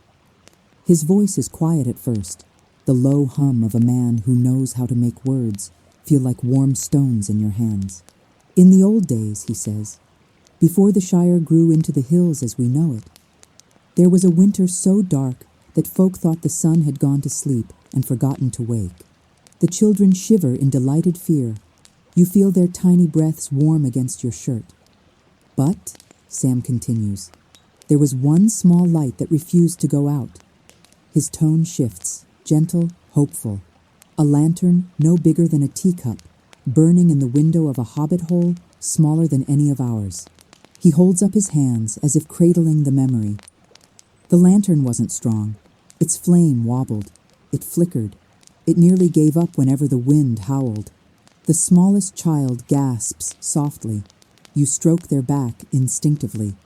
S1: His voice is quiet at first, the low hum of a man who knows how to make words feel like warm stones in your hands. In the old days, he says, before the Shire grew into the hills as we know it, there was a winter so dark that folk thought the sun had gone to sleep and forgotten to wake. The children shiver in delighted fear. You feel their tiny breaths warm against your shirt. But, Sam continues, there was one small light that refused to go out. His tone shifts, gentle, hopeful. A lantern no bigger than a teacup, burning in the window of a hobbit hole smaller than any of ours. He holds up his hands as if cradling the memory. The lantern wasn't strong. Its flame wobbled. It flickered. It nearly gave up whenever the wind howled. The smallest child gasps softly. You stroke their back instinctively.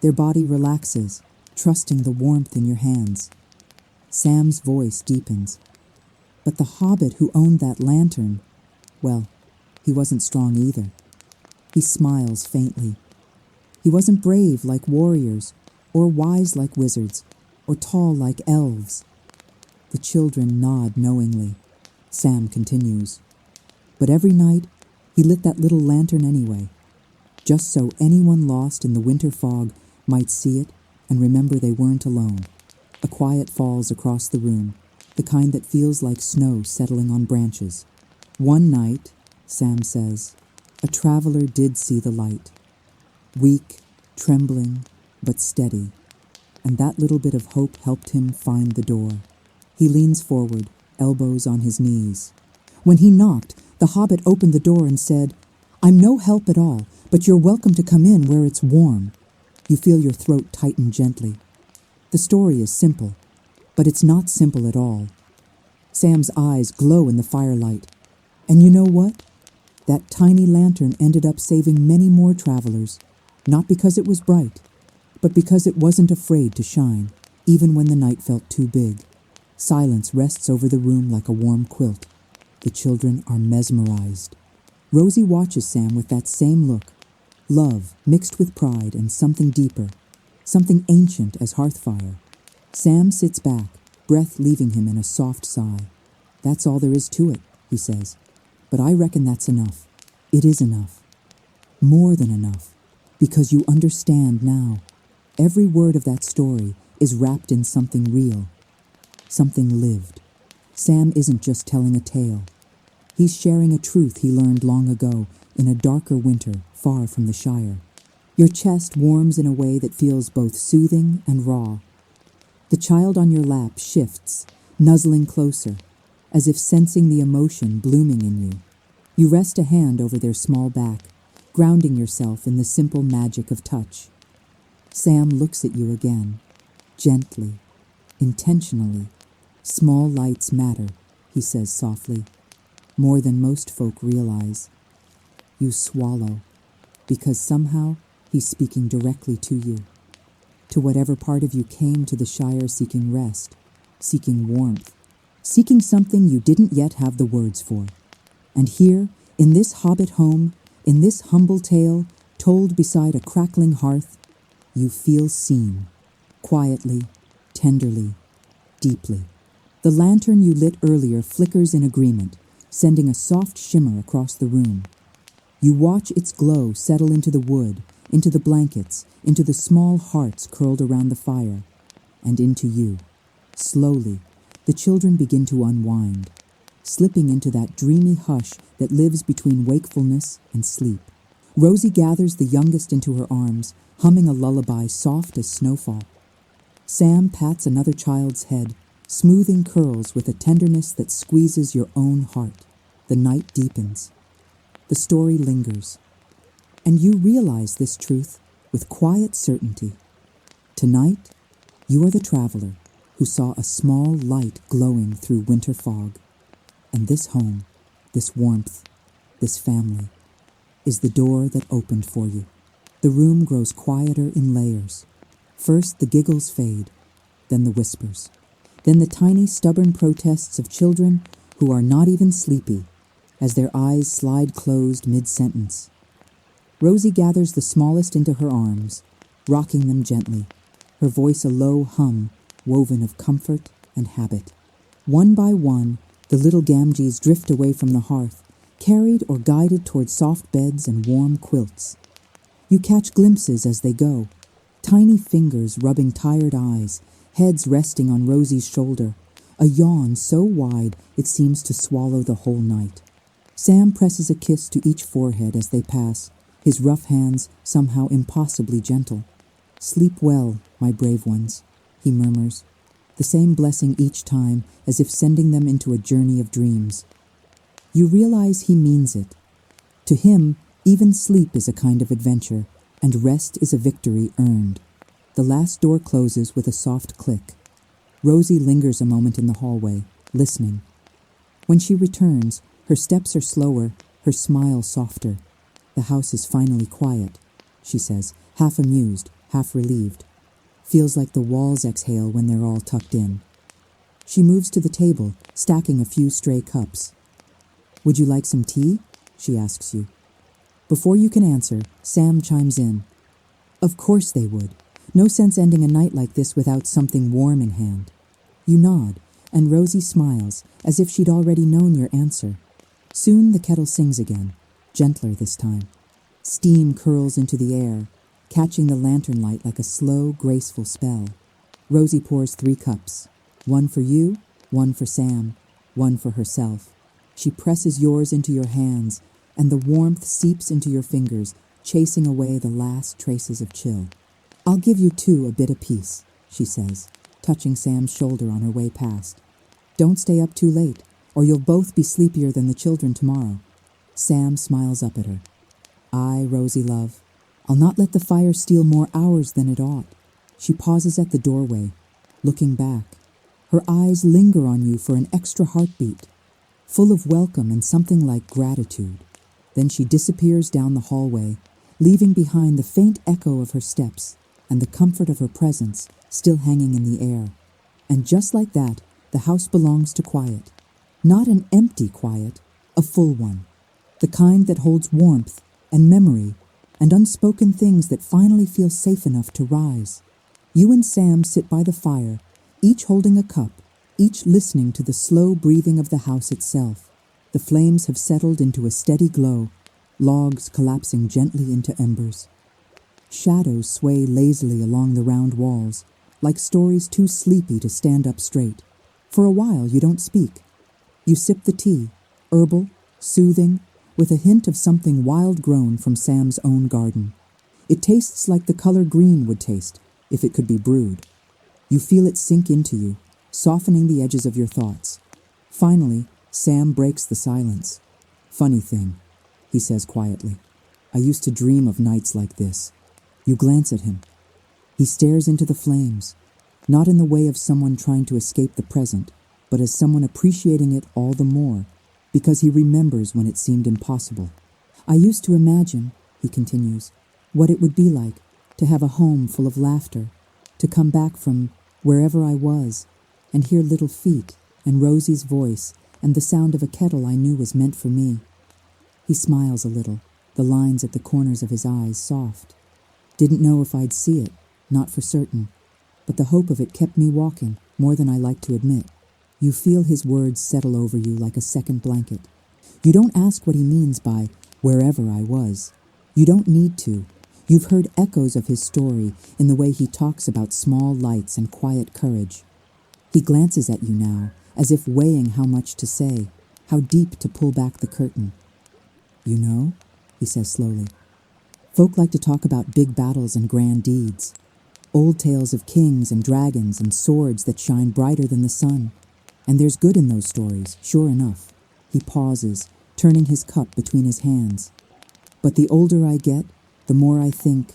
S1: Their body relaxes, trusting the warmth in your hands. Sam's voice deepens. But the hobbit who owned that lantern, well, he wasn't strong either. He smiles faintly. He wasn't brave like warriors, or wise like wizards, or tall like elves. The children nod knowingly. Sam continues. But every night, he lit that little lantern anyway, just so anyone lost in the winter fog might see it and remember they weren't alone. A quiet falls across the room, the kind that feels like snow settling on branches. One night, Sam says, a traveler did see the light. Weak, trembling, but steady. And that little bit of hope helped him find the door. He leans forward, elbows on his knees. When he knocked, the hobbit opened the door and said, "I'm no help at all, but you're welcome to come in where it's warm." You feel your throat tighten gently. The story is simple, but it's not simple at all. Sam's eyes glow in the firelight. And you know what? That tiny lantern ended up saving many more travelers, not because it was bright, but because it wasn't afraid to shine, even when the night felt too big. Silence rests over the room like a warm quilt. The children are mesmerized. Rosie watches Sam with that same look. Love mixed with pride and something deeper, something ancient as hearthfire. Sam sits back, breath leaving him in a soft sigh. "That's all there is to it," he says. "But I reckon that's enough. It is enough. More than enough. Because you understand now. Every word of that story is wrapped in something real. Something lived. Sam isn't just telling a tale. He's sharing a truth he learned long ago in a darker winter far from the Shire. Your chest warms in a way that feels both soothing and raw. The child on your lap shifts, nuzzling closer, as if sensing the emotion blooming in you. You rest a hand over their small back, grounding yourself in the simple magic of touch. Sam looks at you again, gently, intentionally. "Small lights matter," he says softly. more than most folk realize. You swallow, because somehow he's speaking directly to you, to whatever part of you came to the Shire seeking rest, seeking warmth, seeking something you didn't yet have the words for. And here, in this hobbit home, in this humble tale, told beside a crackling hearth, you feel seen, quietly, tenderly, deeply. The lantern you lit earlier flickers in agreement, sending a soft shimmer across the room. You watch its glow settle into the wood, into the blankets, into the small hearts curled around the fire, and into you. Slowly, the children begin to unwind, slipping into that dreamy hush that lives between wakefulness and sleep. Rosie gathers the youngest into her arms, humming a lullaby soft as snowfall. Sam pats another child's head, smoothing curls with a tenderness that squeezes your own heart. The night deepens. The story lingers. And you realize this truth with quiet certainty. Tonight, you are the traveler who saw a small light glowing through winter fog. And this home, this warmth, this family, is the door that opened for you. The room grows quieter in layers. First the giggles fade, then the whispers, then the tiny stubborn protests of children who are not even sleepy, as their eyes slide closed mid-sentence. Rosie gathers the smallest into her arms, rocking them gently, her voice a low hum woven of comfort and habit. One by one, the little Gamgees drift away from the hearth, carried or guided toward soft beds and warm quilts. You catch glimpses as they go, tiny fingers rubbing tired eyes, heads resting on Rosie's shoulder, a yawn so wide it seems to swallow the whole night. Sam presses a kiss to each forehead as they pass, his rough hands somehow impossibly gentle. "Sleep well, my brave ones," he murmurs, the same blessing each time as if sending them into a journey of dreams. You realize he means it. To him, even sleep is a kind of adventure, and rest is a victory earned. The last door closes with a soft click. Rosie lingers a moment in the hallway, listening. When she returns, her steps are slower, her smile softer. "The house is finally quiet," she says, half amused, half relieved. Feels like the walls exhale when they're all tucked in. She moves to the table, stacking a few stray cups. "Would you like some tea?" she asks you. Before you can answer, Sam chimes in. Of course they would. No sense ending a night like this without something warm in hand. You nod, and Rosie smiles, as if she'd already known your answer. Soon the kettle sings again, gentler this time. Steam curls into the air, catching the lantern light like a slow, graceful spell. Rosie pours 3 cups, one for you, one for Sam, one for herself. She presses yours into your hands, and the warmth seeps into your fingers, chasing away the last traces of chill. "I'll give you 2 a bit apiece," she says, touching Sam's shoulder on her way past. "Don't stay up too late, or you'll both be sleepier than the children tomorrow." Sam smiles up at her. "Aye, Rosie, love. I'll not let the fire steal more hours than it ought." She pauses at the doorway, looking back. Her eyes linger on you for an extra heartbeat, full of welcome and something like gratitude. Then she disappears down the hallway, leaving behind the faint echo of her steps and the comfort of her presence still hanging in the air. And just like that, the house belongs to quiet. Not an empty quiet, a full one. The kind that holds warmth and memory and unspoken things that finally feel safe enough to rise. You and Sam sit by the fire, each holding a cup, each listening to the slow breathing of the house itself. The flames have settled into a steady glow, logs collapsing gently into embers. Shadows sway lazily along the round walls, like stories too sleepy to stand up straight. For a while you don't speak. You sip the tea, herbal, soothing, with a hint of something wild-grown from Sam's own garden. It tastes like the color green would taste, if it could be brewed. You feel it sink into you, softening the edges of your thoughts. Finally, Sam breaks the silence. "Funny thing," he says quietly. "I used to dream of nights like this." You glance at him. He stares into the flames, not in the way of someone trying to escape the present, but as someone appreciating it all the more. because he remembers when it seemed impossible. I used to imagine, he continues, what it would be like to have a home full of laughter, to come back from wherever I was and hear little feet and Rosie's voice and the sound of a kettle I knew was meant for me. He smiles a little, the lines at the corners of his eyes soft. Didn't know if I'd see it, not for certain, but the hope of it kept me walking more than I like to admit. You feel his words settle over you like a second blanket. You don't ask what he means by wherever I was. You don't need to. You've heard echoes of his story in the way he talks about small lights and quiet courage. He glances at you now, as if weighing how much to say, how deep to pull back the curtain. You know, he says slowly, folk like to talk about big battles and grand deeds, old tales of kings and dragons and swords that shine brighter than the sun. And there's good in those stories, sure enough. He pauses, turning his cup between his hands. But the older I get, the more I think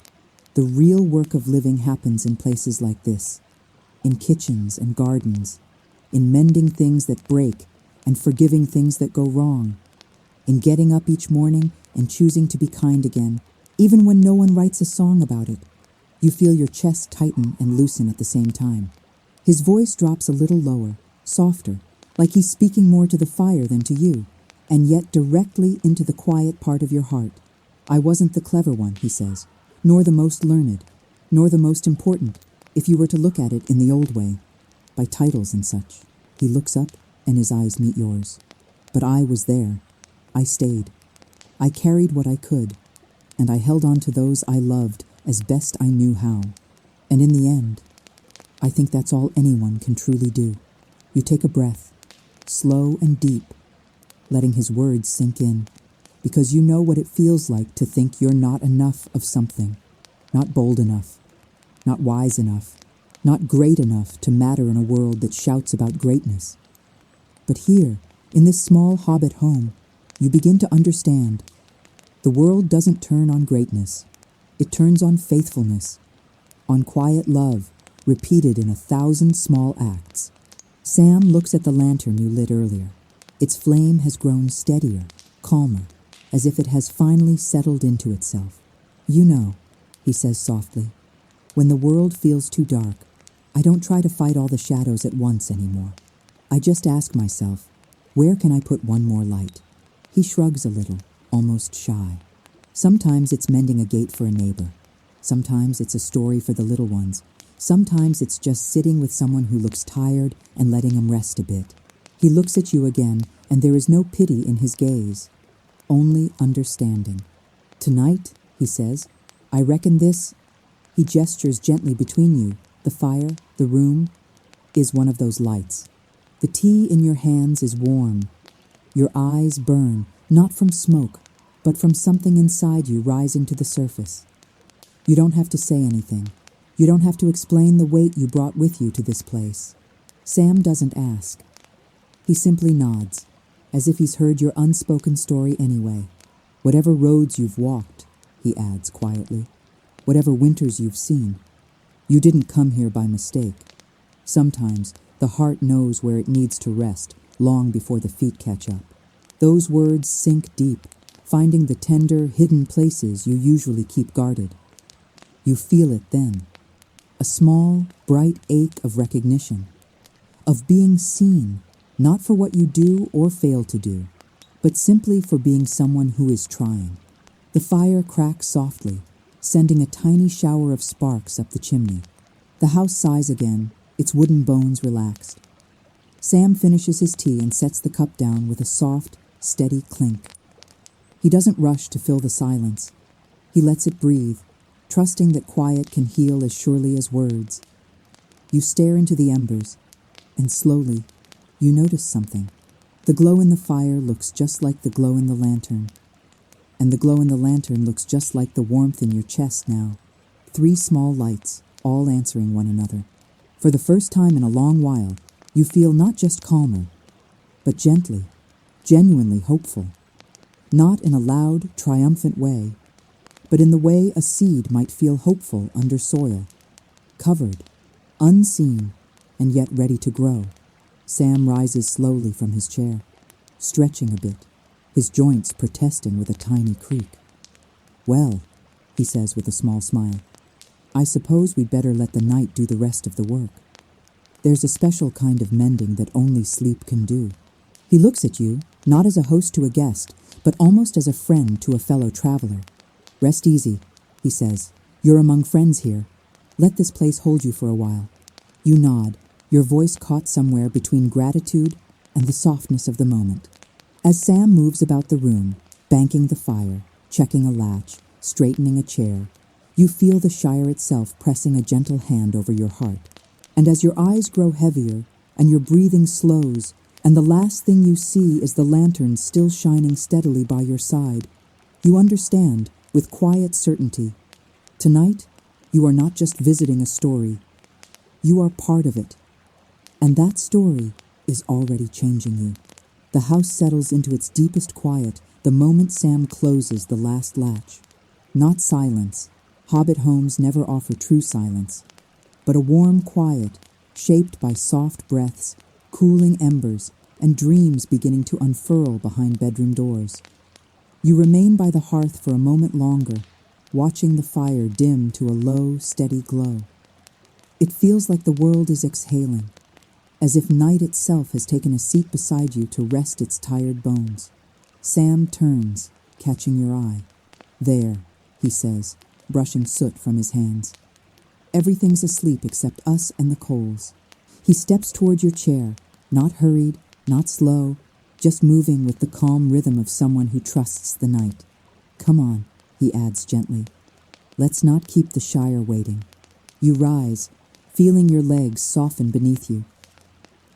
S1: the real work of living happens in places like this, in kitchens and gardens, in mending things that break and forgiving things that go wrong, in getting up each morning and choosing to be kind again, even when no one writes a song about it. You feel your chest tighten and loosen at the same time. His voice drops a little lower, softer, like he's speaking more to the fire than to you, and yet directly into the quiet part of your heart. I wasn't the clever one, he says, nor the most learned, nor the most important, if you were to look at it in the old way, by titles and such. He looks up and his eyes meet yours. But I was there. I stayed. I carried what I could, and I held on to those I loved as best I knew how. And in the end, I think that's all anyone can truly do. You take a breath, slow and deep, letting his words sink in, because you know what it feels like to think you're not enough of something, not bold enough, not wise enough, not great enough to matter in a world that shouts about greatness. But here, in this small hobbit home, you begin to understand. The world doesn't turn on greatness. It turns on faithfulness, on quiet love, repeated in 1,000 small acts. Sam looks at the lantern you lit earlier. Its flame has grown steadier, calmer, as if it has finally settled into itself. You know, he says softly, when the world feels too dark, I don't try to fight all the shadows at once anymore. I just ask myself, where can I put one more light? He shrugs a little, almost shy. Sometimes it's mending a gate for a neighbor. Sometimes it's a story for the little ones. Sometimes it's just sitting with someone who looks tired and letting him rest a bit. He looks at you again, and there is no pity in his gaze, only understanding. Tonight, he says, I reckon this, he gestures gently between you, the fire, the room, is one of those lights. The tea in your hands is warm. Your eyes burn, not from smoke, but from something inside you rising to the surface. You don't have to say anything. You don't have to explain the weight you brought with you to this place. Sam doesn't ask. He simply nods, as if he's heard your unspoken story anyway. Whatever roads you've walked, he adds quietly, whatever winters you've seen, you didn't come here by mistake. Sometimes the heart knows where it needs to rest long before the feet catch up. Those words sink deep, finding the tender, hidden places you usually keep guarded. You feel it then, a small, bright ache of recognition, of being seen, not for what you do or fail to do, but simply for being someone who is trying. The fire cracks softly, sending a tiny shower of sparks up the chimney. The house sighs again, its wooden bones relaxed. Sam finishes his tea and sets the cup down with a soft, steady clink. He doesn't rush to fill the silence. He lets it breathe, trusting that quiet can heal as surely as words. You stare into the embers, and slowly, you notice something. The glow in the fire looks just like the glow in the lantern, and the glow in the lantern looks just like the warmth in your chest now. 3 small lights, all answering one another. For the first time in a long while, you feel not just calmer, but gently, genuinely hopeful. Not in a loud, triumphant way, but in the way a seed might feel hopeful under soil, covered, unseen, and yet ready to grow. Sam rises slowly from his chair. stretching a bit, his joints protesting with a tiny creak. "Well," he says with a small smile, "I suppose we'd better let the night do the rest of the work. There's a special kind of mending that only sleep can do." He looks at you, not as a host to a guest, but almost as a friend to a fellow traveler. "Rest easy," he says. "You're among friends here. Let this place hold you for a while." You nod, your voice caught somewhere between gratitude and the softness of the moment. As Sam moves about the room, banking the fire, checking a latch, straightening a chair, you feel the Shire itself pressing a gentle hand over your heart. And as your eyes grow heavier and your breathing slows, and the last thing you see is the lantern still shining steadily by your side, you understand, with quiet certainty, tonight you are not just visiting a story, you are part of it. And that story is already changing you. The house settles into its deepest quiet the moment Sam closes the last latch. Not silence. Hobbit homes never offer true silence, but a warm quiet shaped by soft breaths, cooling embers, and dreams beginning to unfurl behind bedroom doors. You remain by the hearth for a moment longer, watching the fire dim to a low, steady glow. It feels like the world is exhaling, as if night itself has taken a seat beside you to rest its tired bones. Sam turns, catching your eye. "There," he says, brushing soot from his hands. "Everything's asleep except us and the coals." He steps toward your chair, not hurried, not slow, just moving with the calm rhythm of someone who trusts the night. "Come on," he adds gently. "Let's not keep the Shire waiting." You rise, feeling your legs soften beneath you.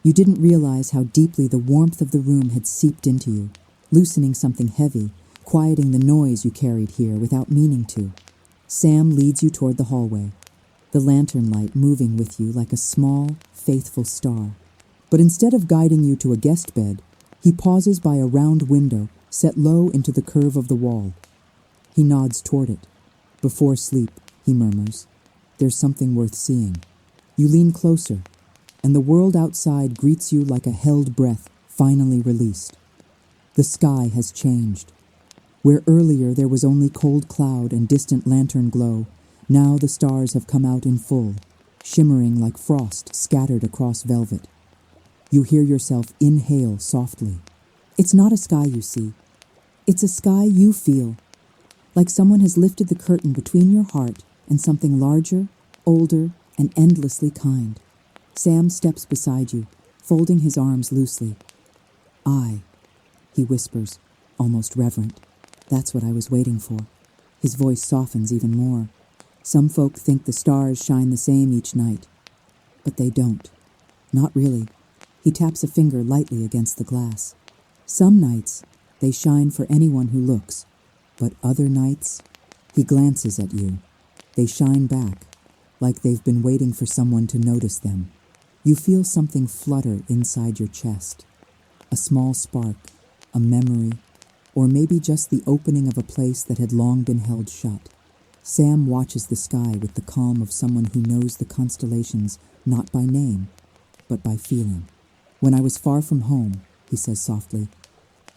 S1: You didn't realize how deeply the warmth of the room had seeped into you, loosening something heavy, quieting the noise you carried here without meaning to. Sam leads you toward the hallway, the lantern light moving with you like a small, faithful star. But instead of guiding you to a guest bed, he pauses by a round window set low into the curve of the wall. He nods toward it. "Before sleep," he murmurs, "there's something worth seeing." You lean closer, and the world outside greets you like a held breath finally released. The sky has changed. Where earlier there was only cold cloud and distant lantern glow, now the stars have come out in full, shimmering like frost scattered across velvet. You hear yourself inhale softly. It's not a sky you see. It's a sky you feel, like someone has lifted the curtain between your heart and something larger, older, and endlessly kind. Sam steps beside you, folding his arms loosely. "I," he whispers, almost reverent. "That's what I was waiting for." His voice softens even more. "Some folk think the stars shine the same each night, but they don't. Not really." He taps a finger lightly against the glass. "Some nights, they shine for anyone who looks, but other nights," he glances at you, "they shine back, like they've been waiting for someone to notice them." You feel something flutter inside your chest. A small spark, a memory, or maybe just the opening of a place that had long been held shut. Sam watches the sky with the calm of someone who knows the constellations not by name, but by feeling. "When I was far from home," he says softly,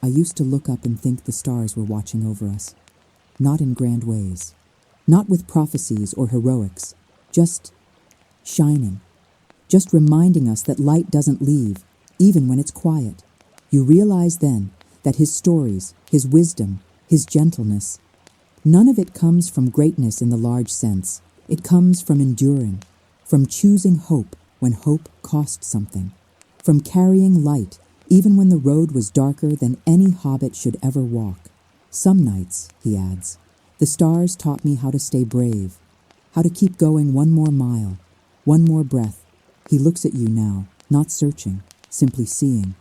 S1: "I used to look up and think the stars were watching over us. Not in grand ways, not with prophecies or heroics, just shining, just reminding us that light doesn't leave, even when it's quiet." You realize then that his stories, his wisdom, his gentleness, none of it comes from greatness in the large sense. It comes from enduring, from choosing hope when hope cost something, from carrying light even when the road was darker than any hobbit should ever walk. "Some nights," he adds, "the stars taught me how to stay brave, how to keep going one more mile, one more breath." He looks at you now, not searching, simply seeing.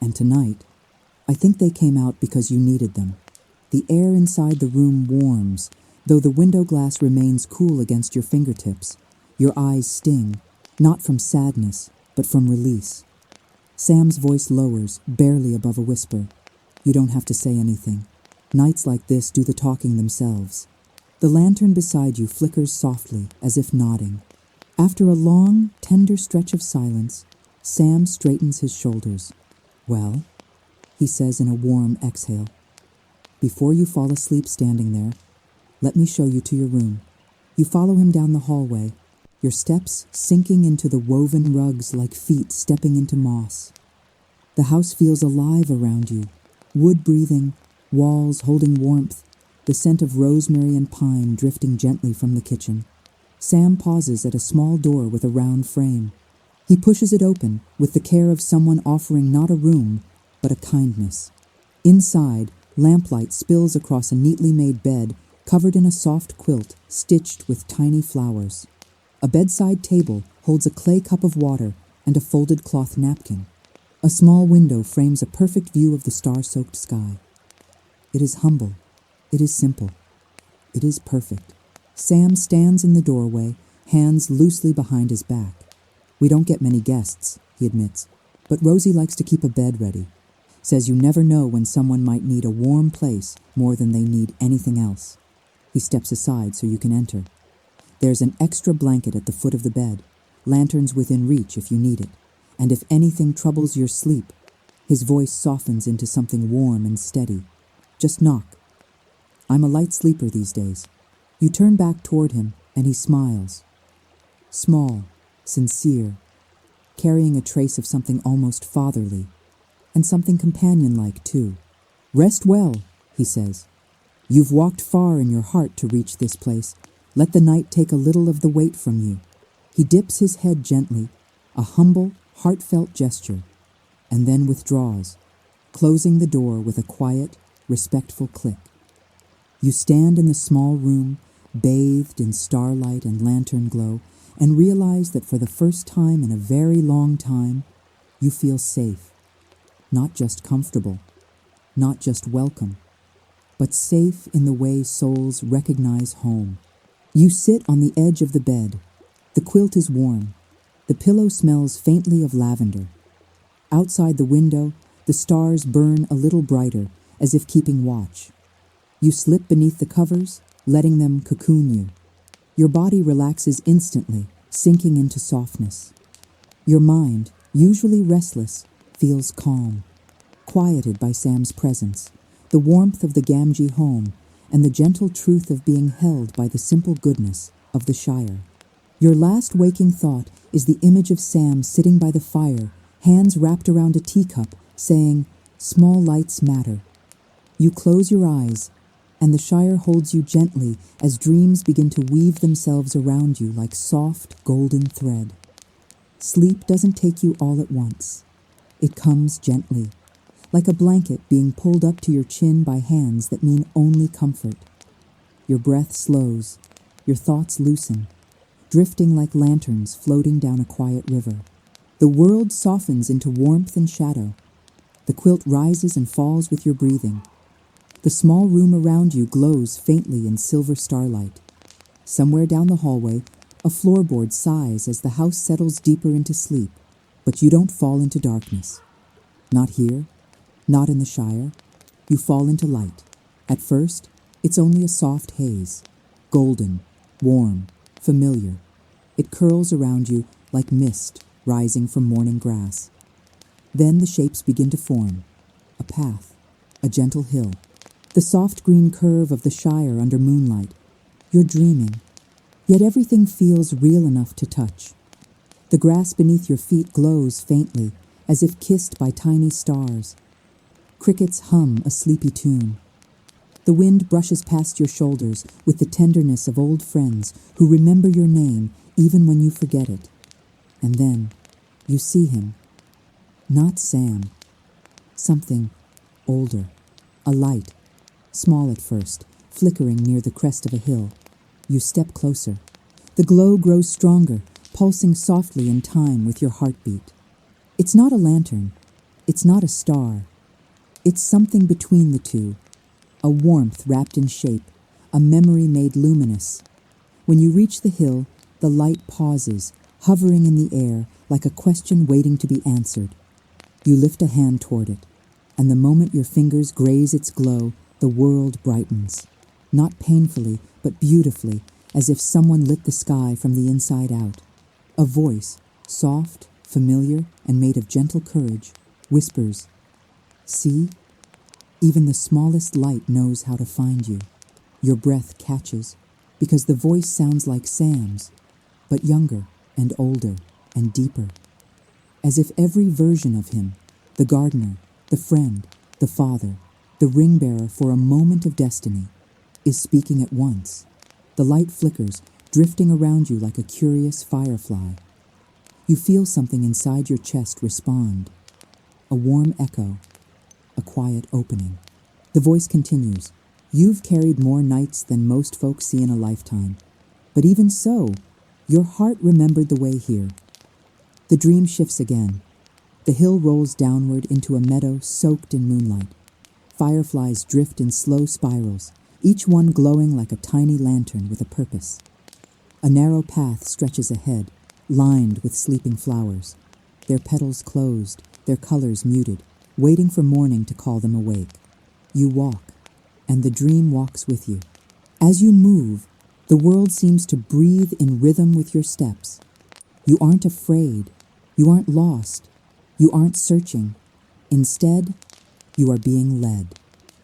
S1: "And tonight, I think they came out because you needed them." The air inside the room warms, though the window glass remains cool against your fingertips. Your eyes sting, not from sadness, but from release. Sam's voice lowers, barely above a whisper. "You don't have to say anything. Nights like this do the talking themselves." The lantern beside you flickers softly, as if nodding. After a long, tender stretch of silence, Sam straightens his shoulders. "Well?" he says in a warm exhale. Before you fall asleep standing there, let me show you to your room. You follow him down the hallway, your steps sinking into the woven rugs like feet stepping into moss. The house feels alive around you, wood breathing, walls holding warmth, the scent of rosemary and pine drifting gently from the kitchen. Sam pauses at a small door with a round frame. He pushes it open with the care of someone offering not a room, but a kindness. Inside, lamplight spills across a neatly made bed covered in a soft quilt stitched with tiny flowers. A bedside table holds a clay cup of water and a folded cloth napkin. A small window frames a perfect view of the star-soaked sky. It is humble. It is simple. It is perfect. Sam stands in the doorway, hands loosely behind his back. We don't get many guests, he admits, but Rosie likes to keep a bed ready. Says you never know when someone might need a warm place more than they need anything else. He steps aside so you can enter. There's an extra blanket at the foot of the bed, lanterns within reach if you need it, and if anything troubles your sleep, his voice softens into something warm and steady. Just knock. I'm a light sleeper these days. You turn back toward him, and he smiles. Small, sincere, carrying a trace of something almost fatherly, and something companion-like, too. Rest well, he says. You've walked far in your heart to reach this place. Let the night take a little of the weight from you. He dips his head gently, a humble, heartfelt gesture, and then withdraws, closing the door with a quiet, respectful click. You stand in the small room, bathed in starlight and lantern glow, and realize that for the first time in a very long time, you feel safe. Not just comfortable, not just welcome, but safe in the way souls recognize home. You sit on the edge of the bed. The quilt is warm. The pillow smells faintly of lavender. Outside the window, the stars burn a little brighter, as if keeping watch. You slip beneath the covers, letting them cocoon you. Your body relaxes instantly, sinking into softness. Your mind, usually restless, feels calm, quieted by Sam's presence, the warmth of the Gamgee home, and the gentle truth of being held by the simple goodness of the Shire. Your last waking thought is the image of Sam sitting by the fire, hands wrapped around a teacup, saying, "Small lights matter." You close your eyes, and the Shire holds you gently as dreams begin to weave themselves around you like soft, golden thread. Sleep doesn't take you all at once. It comes gently, like a blanket being pulled up to your chin by hands that mean only comfort. Your breath slows, your thoughts loosen, drifting like lanterns floating down a quiet river. The world softens into warmth and shadow. The quilt rises and falls with your breathing. The small room around you glows faintly in silver starlight. Somewhere down the hallway, a floorboard sighs as the house settles deeper into sleep, but you don't fall into darkness. Not here, not in the Shire. You fall into light. At first, it's only a soft haze, golden, warm, familiar. It curls around you like mist rising from morning grass. Then the shapes begin to form. A path, a gentle hill, the soft green curve of the Shire under moonlight. You're dreaming, yet everything feels real enough to touch. The grass beneath your feet glows faintly, as if kissed by tiny stars. Crickets hum a sleepy tune. The wind brushes past your shoulders with the tenderness of old friends who remember your name even when you forget it. And then you see him. Not Sam. Something older. A light. Small at first, flickering near the crest of a hill. You step closer. The glow grows stronger, pulsing softly in time with your heartbeat. It's not a lantern. It's not a star. It's something between the two. A warmth wrapped in shape, a memory made luminous. When you reach the hill, the light pauses, hovering in the air like a question waiting to be answered. You lift a hand toward it, and the moment your fingers graze its glow, the world brightens. Not painfully, but beautifully, as if someone lit the sky from the inside out. A voice, soft, familiar, and made of gentle courage, whispers, See? Even the smallest light knows how to find you. Your breath catches, because the voice sounds like Sam's, but younger and older and deeper. As if every version of him, the gardener, the friend, the father, the ring-bearer for a moment of destiny, is speaking at once. The light flickers, drifting around you like a curious firefly. You feel something inside your chest respond. A warm echo, a quiet opening. The voice continues. You've carried more nights than most folks see in a lifetime. But even so, your heart remembered the way here. The dream shifts again. The hill rolls downward into a meadow soaked in moonlight. Fireflies drift in slow spirals, each one glowing like a tiny lantern with a purpose. A narrow path stretches ahead, lined with sleeping flowers, their petals closed, their colors muted, waiting for morning to call them awake. You walk, and the dream walks with you. As you move, the world seems to breathe in rhythm with your steps. You aren't afraid. You aren't lost. You aren't searching. Instead, you are being led.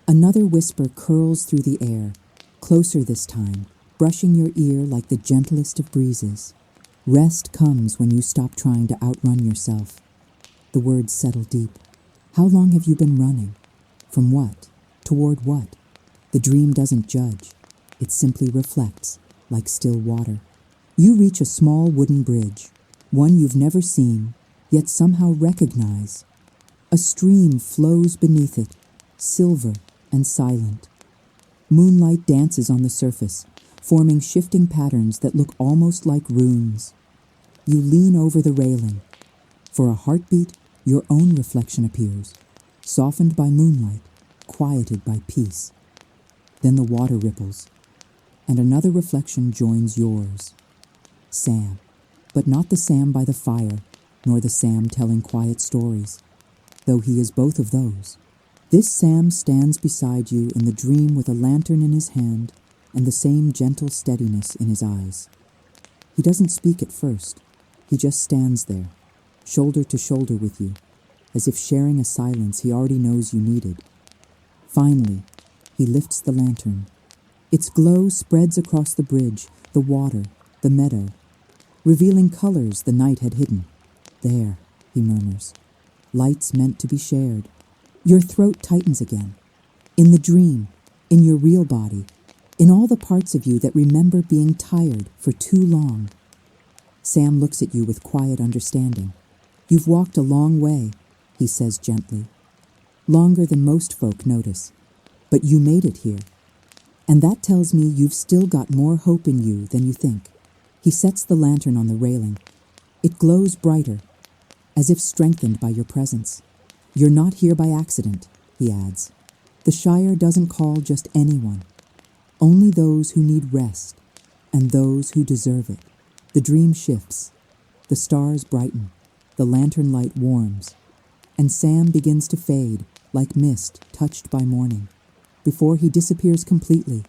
S1: Another whisper curls through the air, closer this time, brushing your ear like the gentlest of breezes. Rest comes when you stop trying to outrun yourself. The words settle deep. How long have you been running? From what? Toward what? The dream doesn't judge. It simply reflects, like still water. You reach a small wooden bridge, one you've never seen, yet somehow recognize. A stream flows beneath it, silver and silent. Moonlight dances on the surface, forming shifting patterns that look almost like runes. You lean over the railing. For a heartbeat, your own reflection appears, softened by moonlight, quieted by peace. Then the water ripples, and another reflection joins yours. Sam, but not the Sam by the fire, nor the Sam telling quiet stories, though he is both of those. This Sam stands beside you in the dream with a lantern in his hand and the same gentle steadiness in his eyes. He doesn't speak at first. He just stands there, shoulder to shoulder with you, as if sharing a silence he already knows you needed. Finally, he lifts the lantern. Its glow spreads across the bridge, the water, the meadow, revealing colors the night had hidden. There, he murmurs, lights meant to be shared. Your throat tightens again. In the dream, in your real body, in all the parts of you that remember being tired for too long. Sam looks at you with quiet understanding. You've walked a long way, he says gently. Longer than most folk notice. But you made it here. And that tells me you've still got more hope in you than you think. He sets the lantern on the railing. It glows brighter, as if strengthened by your presence. You're not here by accident, he adds. The Shire doesn't call just anyone. Only those who need rest, and those who deserve it. The dream shifts. The stars brighten. The lantern light warms. And Sam begins to fade, like mist touched by morning. Before he disappears completely,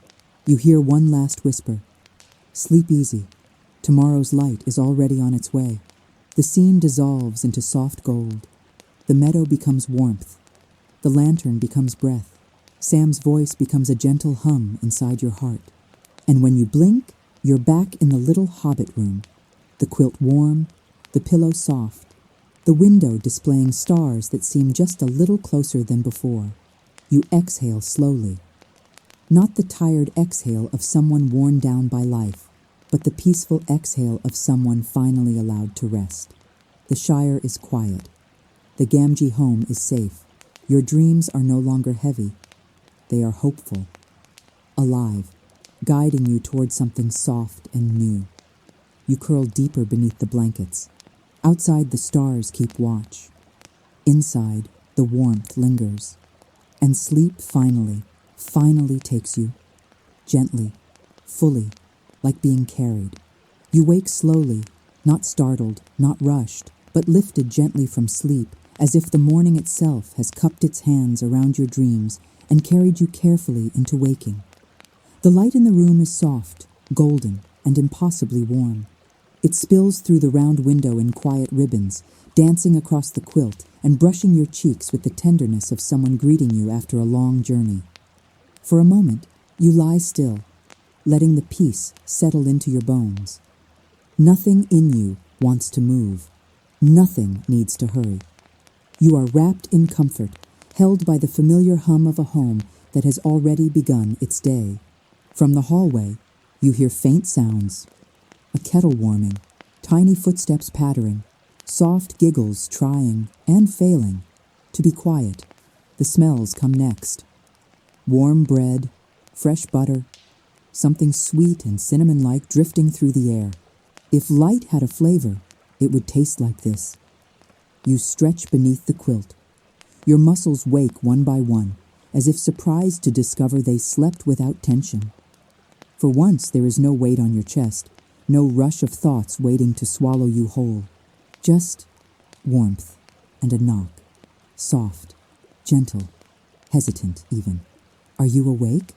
S1: you hear one last whisper. Sleep easy. Tomorrow's light is already on its way. The scene dissolves into soft gold. The meadow becomes warmth. The lantern becomes breath. Sam's voice becomes a gentle hum inside your heart. And when you blink, you're back in the little hobbit room. The quilt warm, the pillow soft, the window displaying stars that seem just a little closer than before. You exhale slowly. Not the tired exhale of someone worn down by life, but the peaceful exhale of someone finally allowed to rest. The Shire is quiet. The Gamgee home is safe. Your dreams are no longer heavy. They are hopeful, alive, guiding you toward something soft and new. You curl deeper beneath the blankets. Outside, the stars keep watch. Inside, the warmth lingers. And sleep finally takes you. Gently, fully, like being carried. You wake slowly, not startled, not rushed, but lifted gently from sleep, as if the morning itself has cupped its hands around your dreams and carried you carefully into waking. The light in the room is soft, golden, and impossibly warm. It spills through the round window in quiet ribbons, dancing across the quilt and brushing your cheeks with the tenderness of someone greeting you after a long journey. For a moment, you lie still, letting the peace settle into your bones. Nothing in you wants to move. Nothing needs to hurry. You are wrapped in comfort, held by the familiar hum of a home that has already begun its day. From the hallway, you hear faint sounds. A kettle warming, tiny footsteps pattering, soft giggles trying and failing to be quiet. The smells come next. Warm bread, fresh butter, something sweet and cinnamon-like drifting through the air. If light had a flavor, it would taste like this. You stretch beneath the quilt. Your muscles wake one by one, as if surprised to discover they slept without tension. For once, there is no weight on your chest, no rush of thoughts waiting to swallow you whole. Just warmth and a knock. Soft, gentle, hesitant even. Are you awake?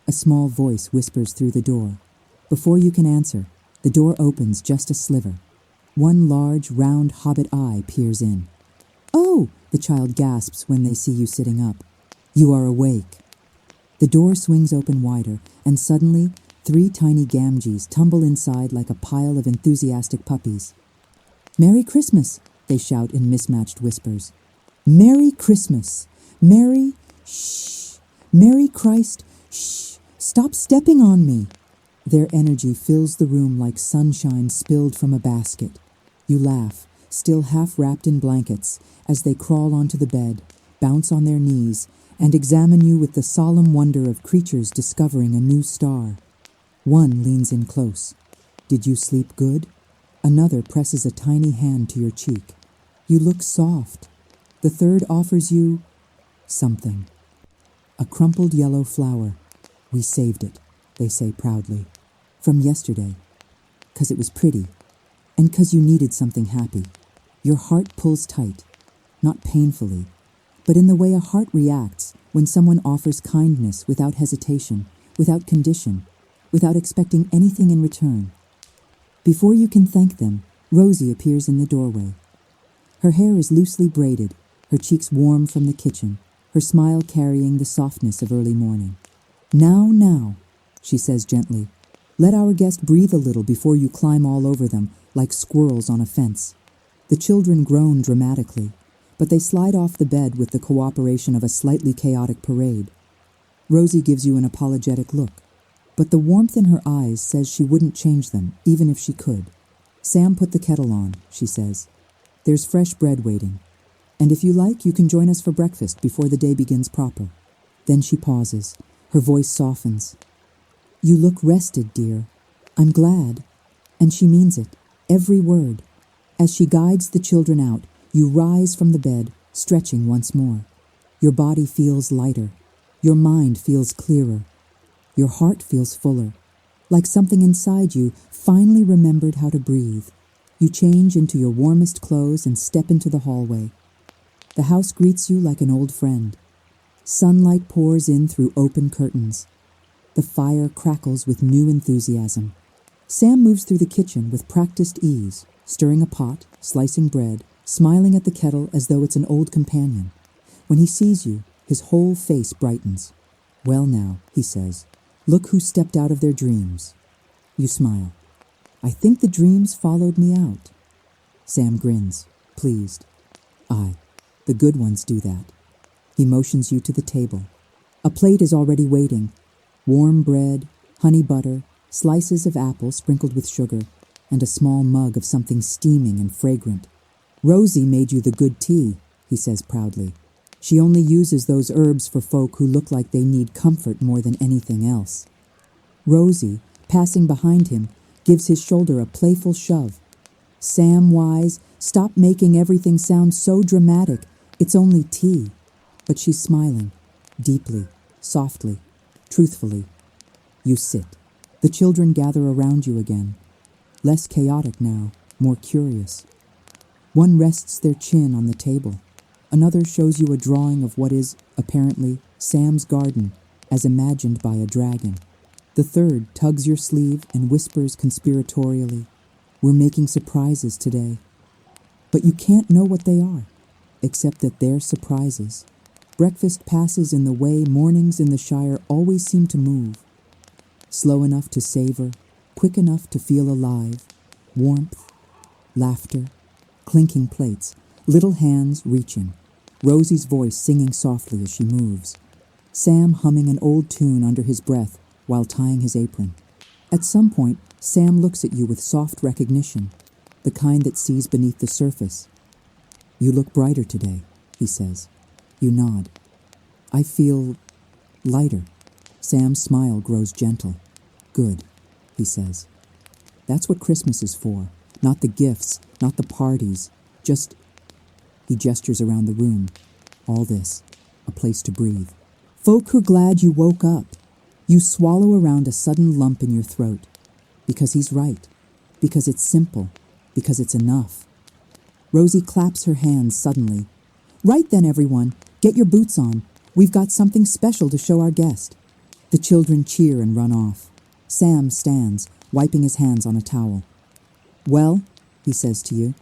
S1: A small voice whispers through the door. Before you can answer, the door opens just a sliver. One large, round hobbit eye peers in. "Oh!" the child gasps when they see you sitting up. You are awake. The door swings open wider, and suddenly, 3 tiny Gamgees tumble inside like a pile of enthusiastic puppies. "Merry Christmas!" they shout in mismatched whispers. "Merry Christmas! Merry... Shh! Merry Christ... Shh! Stop stepping on me!" Their energy fills the room like sunshine spilled from a basket. You laugh, still half wrapped in blankets, as they crawl onto the bed, bounce on their knees, and examine you with the solemn wonder of creatures discovering a new star. One leans in close. "Did you sleep good?" Another presses a tiny hand to your cheek. "You look soft." The third offers you something. A crumpled yellow flower. "We saved it," they say proudly. "From yesterday. 'Cause it was pretty. And 'cause you needed something happy." Your heart pulls tight, not painfully, but in the way a heart reacts when someone offers kindness without hesitation, without condition, without expecting anything in return. Before you can thank them, Rosie appears in the doorway. Her hair is loosely braided, her cheeks warm from the kitchen, her smile carrying the softness of early morning. Now, she says gently. "Let our guest breathe a little before you climb all over them like squirrels on a fence." The children groan dramatically, but they slide off the bed with the cooperation of a slightly chaotic parade. Rosie gives you an apologetic look, but the warmth in her eyes says she wouldn't change them, even if she could. "Sam put the kettle on," she says. "There's fresh bread waiting. And if you like, you can join us for breakfast before the day begins proper." Then she pauses. Her voice softens. "You look rested, dear. I'm glad." And she means it, every word. As she guides the children out, you rise from the bed, stretching once more. Your body feels lighter. Your mind feels clearer. Your heart feels fuller, like something inside you finally remembered how to breathe. You change into your warmest clothes and step into the hallway. The house greets you like an old friend. Sunlight pours in through open curtains. The fire crackles with new enthusiasm. Sam moves through the kitchen with practiced ease, stirring a pot, slicing bread, smiling at the kettle as though it's an old companion. When he sees you, his whole face brightens. "Well now," he says, "look who stepped out of their dreams." You smile. "I think the dreams followed me out." Sam grins, pleased. "Aye, the good ones do that." He motions you to the table. A plate is already waiting. Warm bread, honey butter, slices of apple sprinkled with sugar, and a small mug of something steaming and fragrant. "Rosie made you the good tea," he says proudly. "She only uses those herbs for folk who look like they need comfort more than anything else." Rosie, passing behind him, gives his shoulder a playful shove. "Samwise, stop making everything sound so dramatic. It's only tea." But she's smiling, deeply, softly, truthfully. You sit. The children gather around you again. Less chaotic now, more curious. One rests their chin on the table. Another shows you a drawing of what is, apparently, Sam's garden, as imagined by a dragon. The third tugs your sleeve and whispers conspiratorially, We're making surprises today. But you can't know what they are, except that they're surprises. Breakfast passes in the way mornings in the Shire always seem to move. Slow enough to savor, quick enough to feel alive. Warmth, laughter, clinking plates, little hands reaching. Rosie's voice singing softly as she moves. Sam humming an old tune under his breath while tying his apron. At some point, Sam looks at you with soft recognition, the kind that sees beneath the surface. "You look brighter today," he says. You nod. "I feel lighter." Sam's smile grows gentle. "Good," he says. "That's what Christmas is for. Not the gifts, not the parties, just..." He gestures around the room. All this, a place to breathe. Folk are glad you woke up. You swallow around a sudden lump in your throat. Because he's right. Because it's simple. Because it's enough. Rosie claps her hands suddenly. "Right then, everyone. Get your boots on. We've got something special to show our guest." The children cheer and run off. Sam stands, wiping his hands on a towel. "Well," he says to you.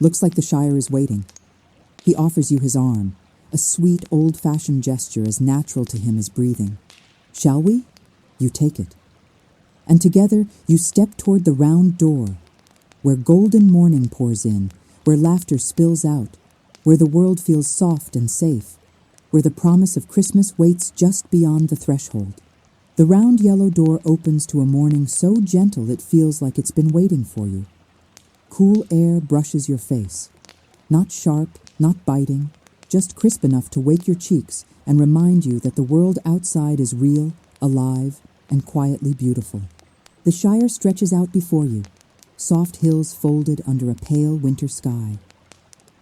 S1: "Looks like the Shire is waiting." He offers you his arm, a sweet, old-fashioned gesture as natural to him as breathing. "Shall we?" You take it. And together you step toward the round door, where golden morning pours in, where laughter spills out, where the world feels soft and safe, where the promise of Christmas waits just beyond the threshold. The round yellow door opens to a morning so gentle it feels like it's been waiting for you. Cool air brushes your face. Not sharp, not biting, just crisp enough to wake your cheeks and remind you that the world outside is real, alive, and quietly beautiful. The Shire stretches out before you, soft hills folded under a pale winter sky.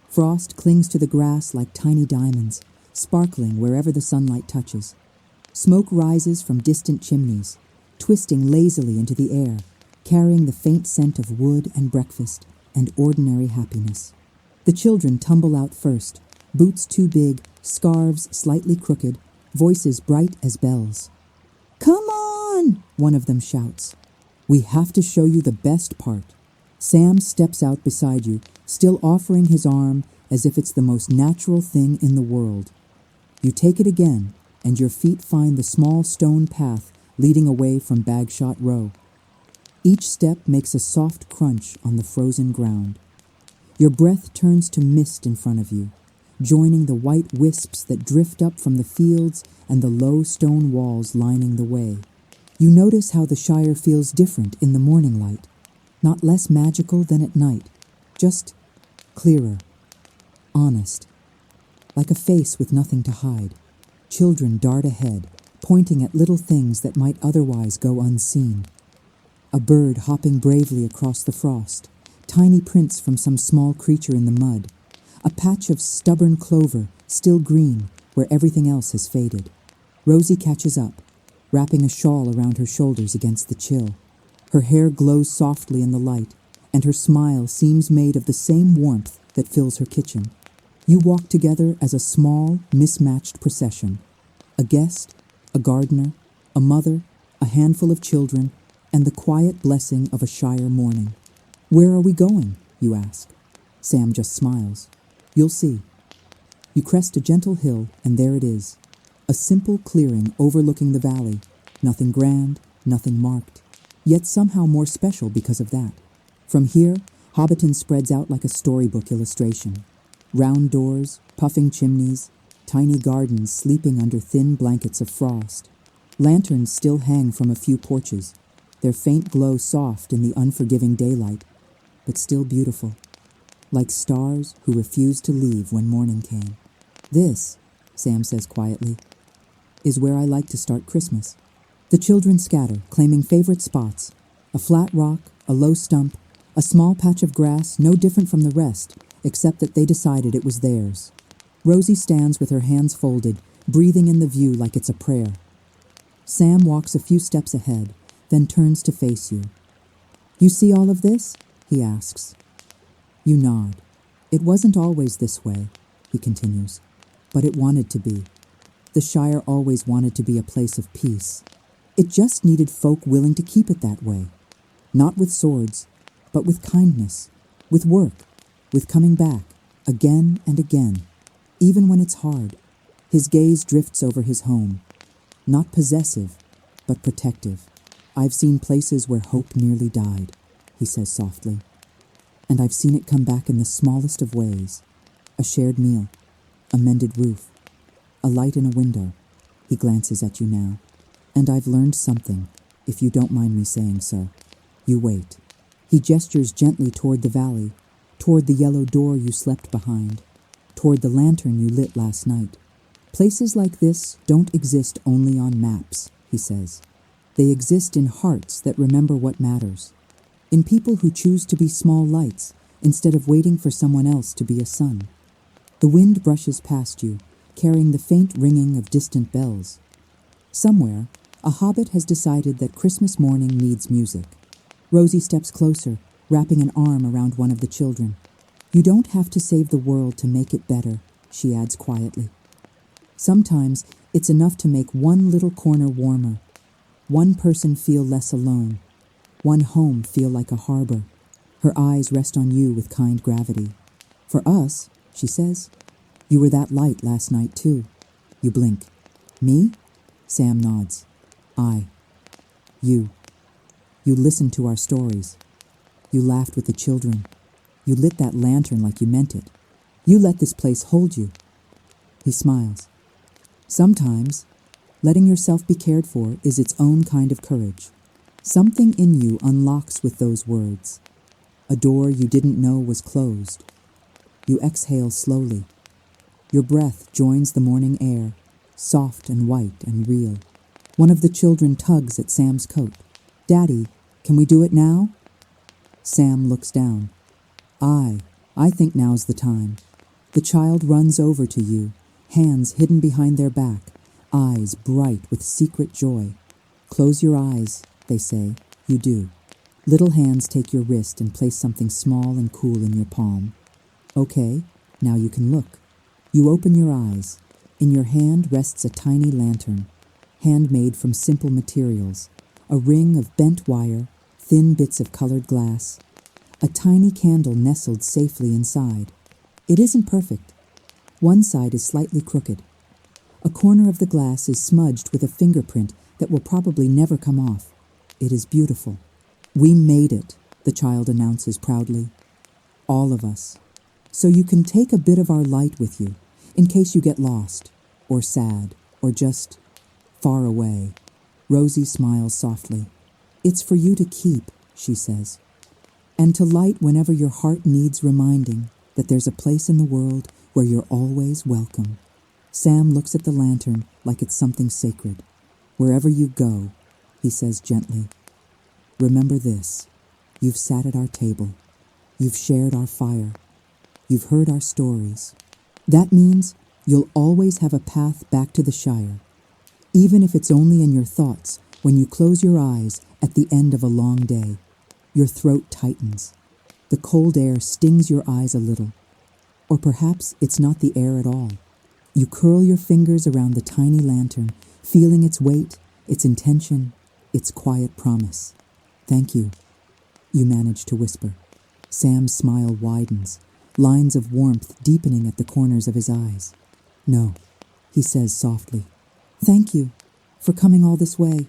S1: Frost clings to the grass like tiny diamonds, sparkling wherever the sunlight touches. Smoke rises from distant chimneys, twisting lazily into the air, carrying the faint scent of wood and breakfast and ordinary happiness. The children tumble out first, boots too big, scarves slightly crooked, voices bright as bells. "Come on!" one of them shouts. "We have to show you the best part." Sam steps out beside you, still offering his arm as if it's the most natural thing in the world. You take it again, and your feet find the small stone path leading away from Bagshot Row. Each step makes a soft crunch on the frozen ground. Your breath turns to mist in front of you, joining the white wisps that drift up from the fields and the low stone walls lining the way. You notice how the Shire feels different in the morning light, not less magical than at night, just clearer, honest, like a face with nothing to hide. Children dart ahead, pointing at little things that might otherwise go unseen. A bird hopping bravely across the frost, tiny prints from some small creature in the mud, a patch of stubborn clover, still green, where everything else has faded. Rosie catches up, wrapping a shawl around her shoulders against the chill. Her hair glows softly in the light, and her smile seems made of the same warmth that fills her kitchen. You walk together as a small, mismatched procession. A guest, a gardener, a mother, a handful of children, and the quiet blessing of a Shire morning. "Where are we going?" you ask. Sam just smiles. "You'll see." You crest a gentle hill, and there it is. A simple clearing overlooking the valley. Nothing grand, nothing marked, yet somehow more special because of that. From here, Hobbiton spreads out like a storybook illustration. Round doors, puffing chimneys, tiny gardens sleeping under thin blankets of frost. Lanterns still hang from a few porches, their faint glow soft in the unforgiving daylight, but still beautiful, like stars who refused to leave when morning came. "This," Sam says quietly, "is where I like to start Christmas." The children scatter, claiming favorite spots. A flat rock, a low stump, a small patch of grass no different from the rest, except that they decided it was theirs. Rosie stands with her hands folded, breathing in the view like it's a prayer. Sam walks a few steps ahead, then turns to face you. "You see all of this?" he asks. You nod. "It wasn't always this way," he continues, "but it wanted to be. The Shire always wanted to be a place of peace. It just needed folk willing to keep it that way. Not with swords, but with kindness, with work, with coming back, again and again, even when it's hard. His gaze drifts over his home, not possessive, but protective. I've seen places where hope nearly died, he says softly. And I've seen it come back in the smallest of ways. A shared meal, a mended roof, a light in a window. He glances at you now. And I've learned something, if you don't mind me saying so. You wait. He gestures gently toward the valley, toward the yellow door you slept behind, toward the lantern you lit last night. Places like this don't exist only on maps, he says. They exist in hearts that remember what matters, in people who choose to be small lights instead of waiting for someone else to be a sun. The wind brushes past you, carrying the faint ringing of distant bells. Somewhere, a hobbit has decided that Christmas morning needs music. Rosie steps closer, wrapping an arm around one of the children. You don't have to save the world to make it better, she adds quietly. Sometimes it's enough to make one little corner warmer, one person feel less alone, one home feel like a harbor. Her eyes rest on you with kind gravity. For us, she says, you were that light last night too. You blink. Me? Sam nods. I. You. You listened to our stories. You laughed with the children. You lit that lantern like you meant it. You let this place hold you. He smiles. Sometimes, letting yourself be cared for is its own kind of courage. Something in you unlocks with those words. A door you didn't know was closed. You exhale slowly. Your breath joins the morning air, soft and white and real. One of the children tugs at Sam's coat. Daddy, can we do it now? Sam looks down. I think now's the time. The child runs over to you, hands hidden behind their back, eyes bright with secret joy. Close your eyes, they say. You do. Little hands take your wrist and place something small and cool in your palm. Okay, now you can look. You open your eyes. In your hand rests a tiny lantern, handmade from simple materials, a ring of bent wire, thin bits of colored glass, a tiny candle nestled safely inside. It isn't perfect. One side is slightly crooked. A corner of the glass is smudged with a fingerprint that will probably never come off. It is beautiful. We made it, the child announces proudly. All of us. So you can take a bit of our light with you, in case you get lost, or sad, or just far away. Rosie smiles softly. It's for you to keep, she says, and to light whenever your heart needs reminding that there's a place in the world where you're always welcome. Sam looks at the lantern like it's something sacred. Wherever you go, he says gently, remember this. You've sat at our table. You've shared our fire. You've heard our stories. That means you'll always have a path back to the Shire, even if it's only in your thoughts when you close your eyes at the end of a long day. Your throat tightens. The cold air stings your eyes a little. Or perhaps it's not the air at all. You curl your fingers around the tiny lantern, feeling its weight, its intention, its quiet promise. Thank you, you manage to whisper. Sam's smile widens, lines of warmth deepening at the corners of his eyes. No, he says softly. Thank you for coming all this way,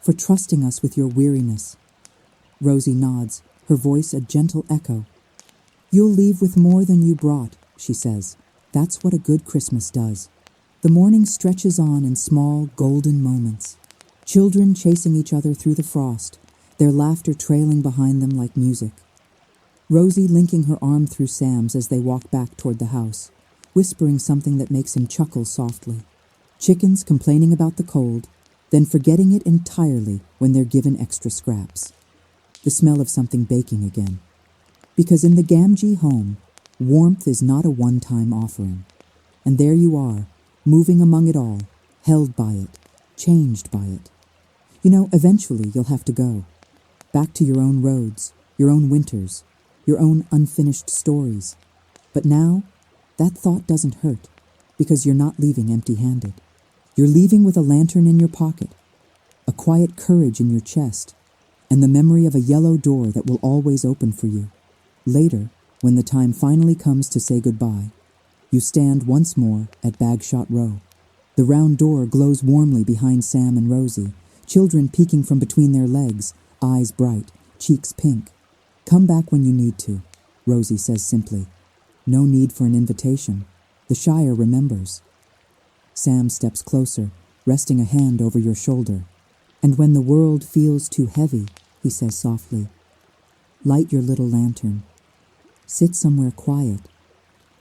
S1: for trusting us with your weariness. Rosie nods, her voice a gentle echo. You'll leave with more than you brought, she says. That's what a good Christmas does. The morning stretches on in small, golden moments. Children chasing each other through the frost, their laughter trailing behind them like music. Rosie linking her arm through Sam's as they walk back toward the house, whispering something that makes him chuckle softly. Chickens complaining about the cold, then forgetting it entirely when they're given extra scraps. The smell of something baking again. Because in the Gamgee home, warmth is not a one-time offering. And there you are, moving among it all, held by it, changed by it. You know, eventually you'll have to go. Back to your own roads, your own winters, your own unfinished stories. But now, that thought doesn't hurt, because you're not leaving empty-handed. You're leaving with a lantern in your pocket, a quiet courage in your chest, and the memory of a yellow door that will always open for you. Later, when the time finally comes to say goodbye, you stand once more at Bagshot Row. The round door glows warmly behind Sam and Rosie, children peeking from between their legs, eyes bright, cheeks pink. "Come back when you need to," Rosie says simply. No need for an invitation. The Shire remembers. Sam steps closer, resting a hand over your shoulder. "And when the world feels too heavy," he says softly, "light your little lantern. Sit somewhere quiet.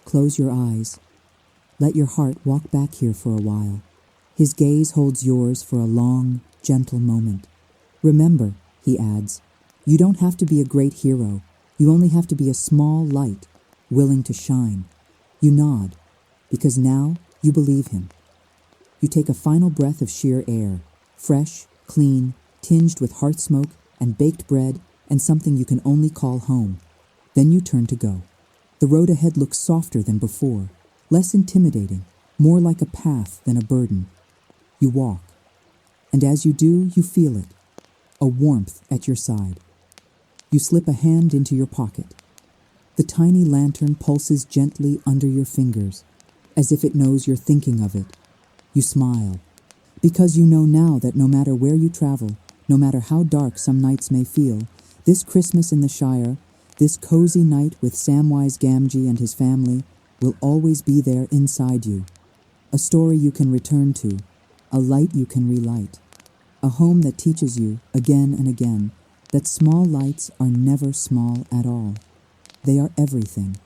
S1: Close your eyes. Let your heart walk back here for a while." His gaze holds yours for a long, gentle moment. "Remember," he adds, "you don't have to be a great hero. You only have to be a small light, willing to shine." You nod, because now you believe him. You take a final breath of sheer air, fresh, clean, tinged with hearth smoke and baked bread and something you can only call home. Then you turn to go. The road ahead looks softer than before, less intimidating, more like a path than a burden. You walk, and as you do, you feel it, a warmth at your side. You slip a hand into your pocket. The tiny lantern pulses gently under your fingers, as if it knows you're thinking of it. You smile, because you know now that no matter where you travel, no matter how dark some nights may feel, this Christmas in the Shire, this cozy night with Samwise Gamgee and his family, will always be there inside you. A story you can return to, a light you can relight, a home that teaches you, again and again, that small lights are never small at all. They are everything.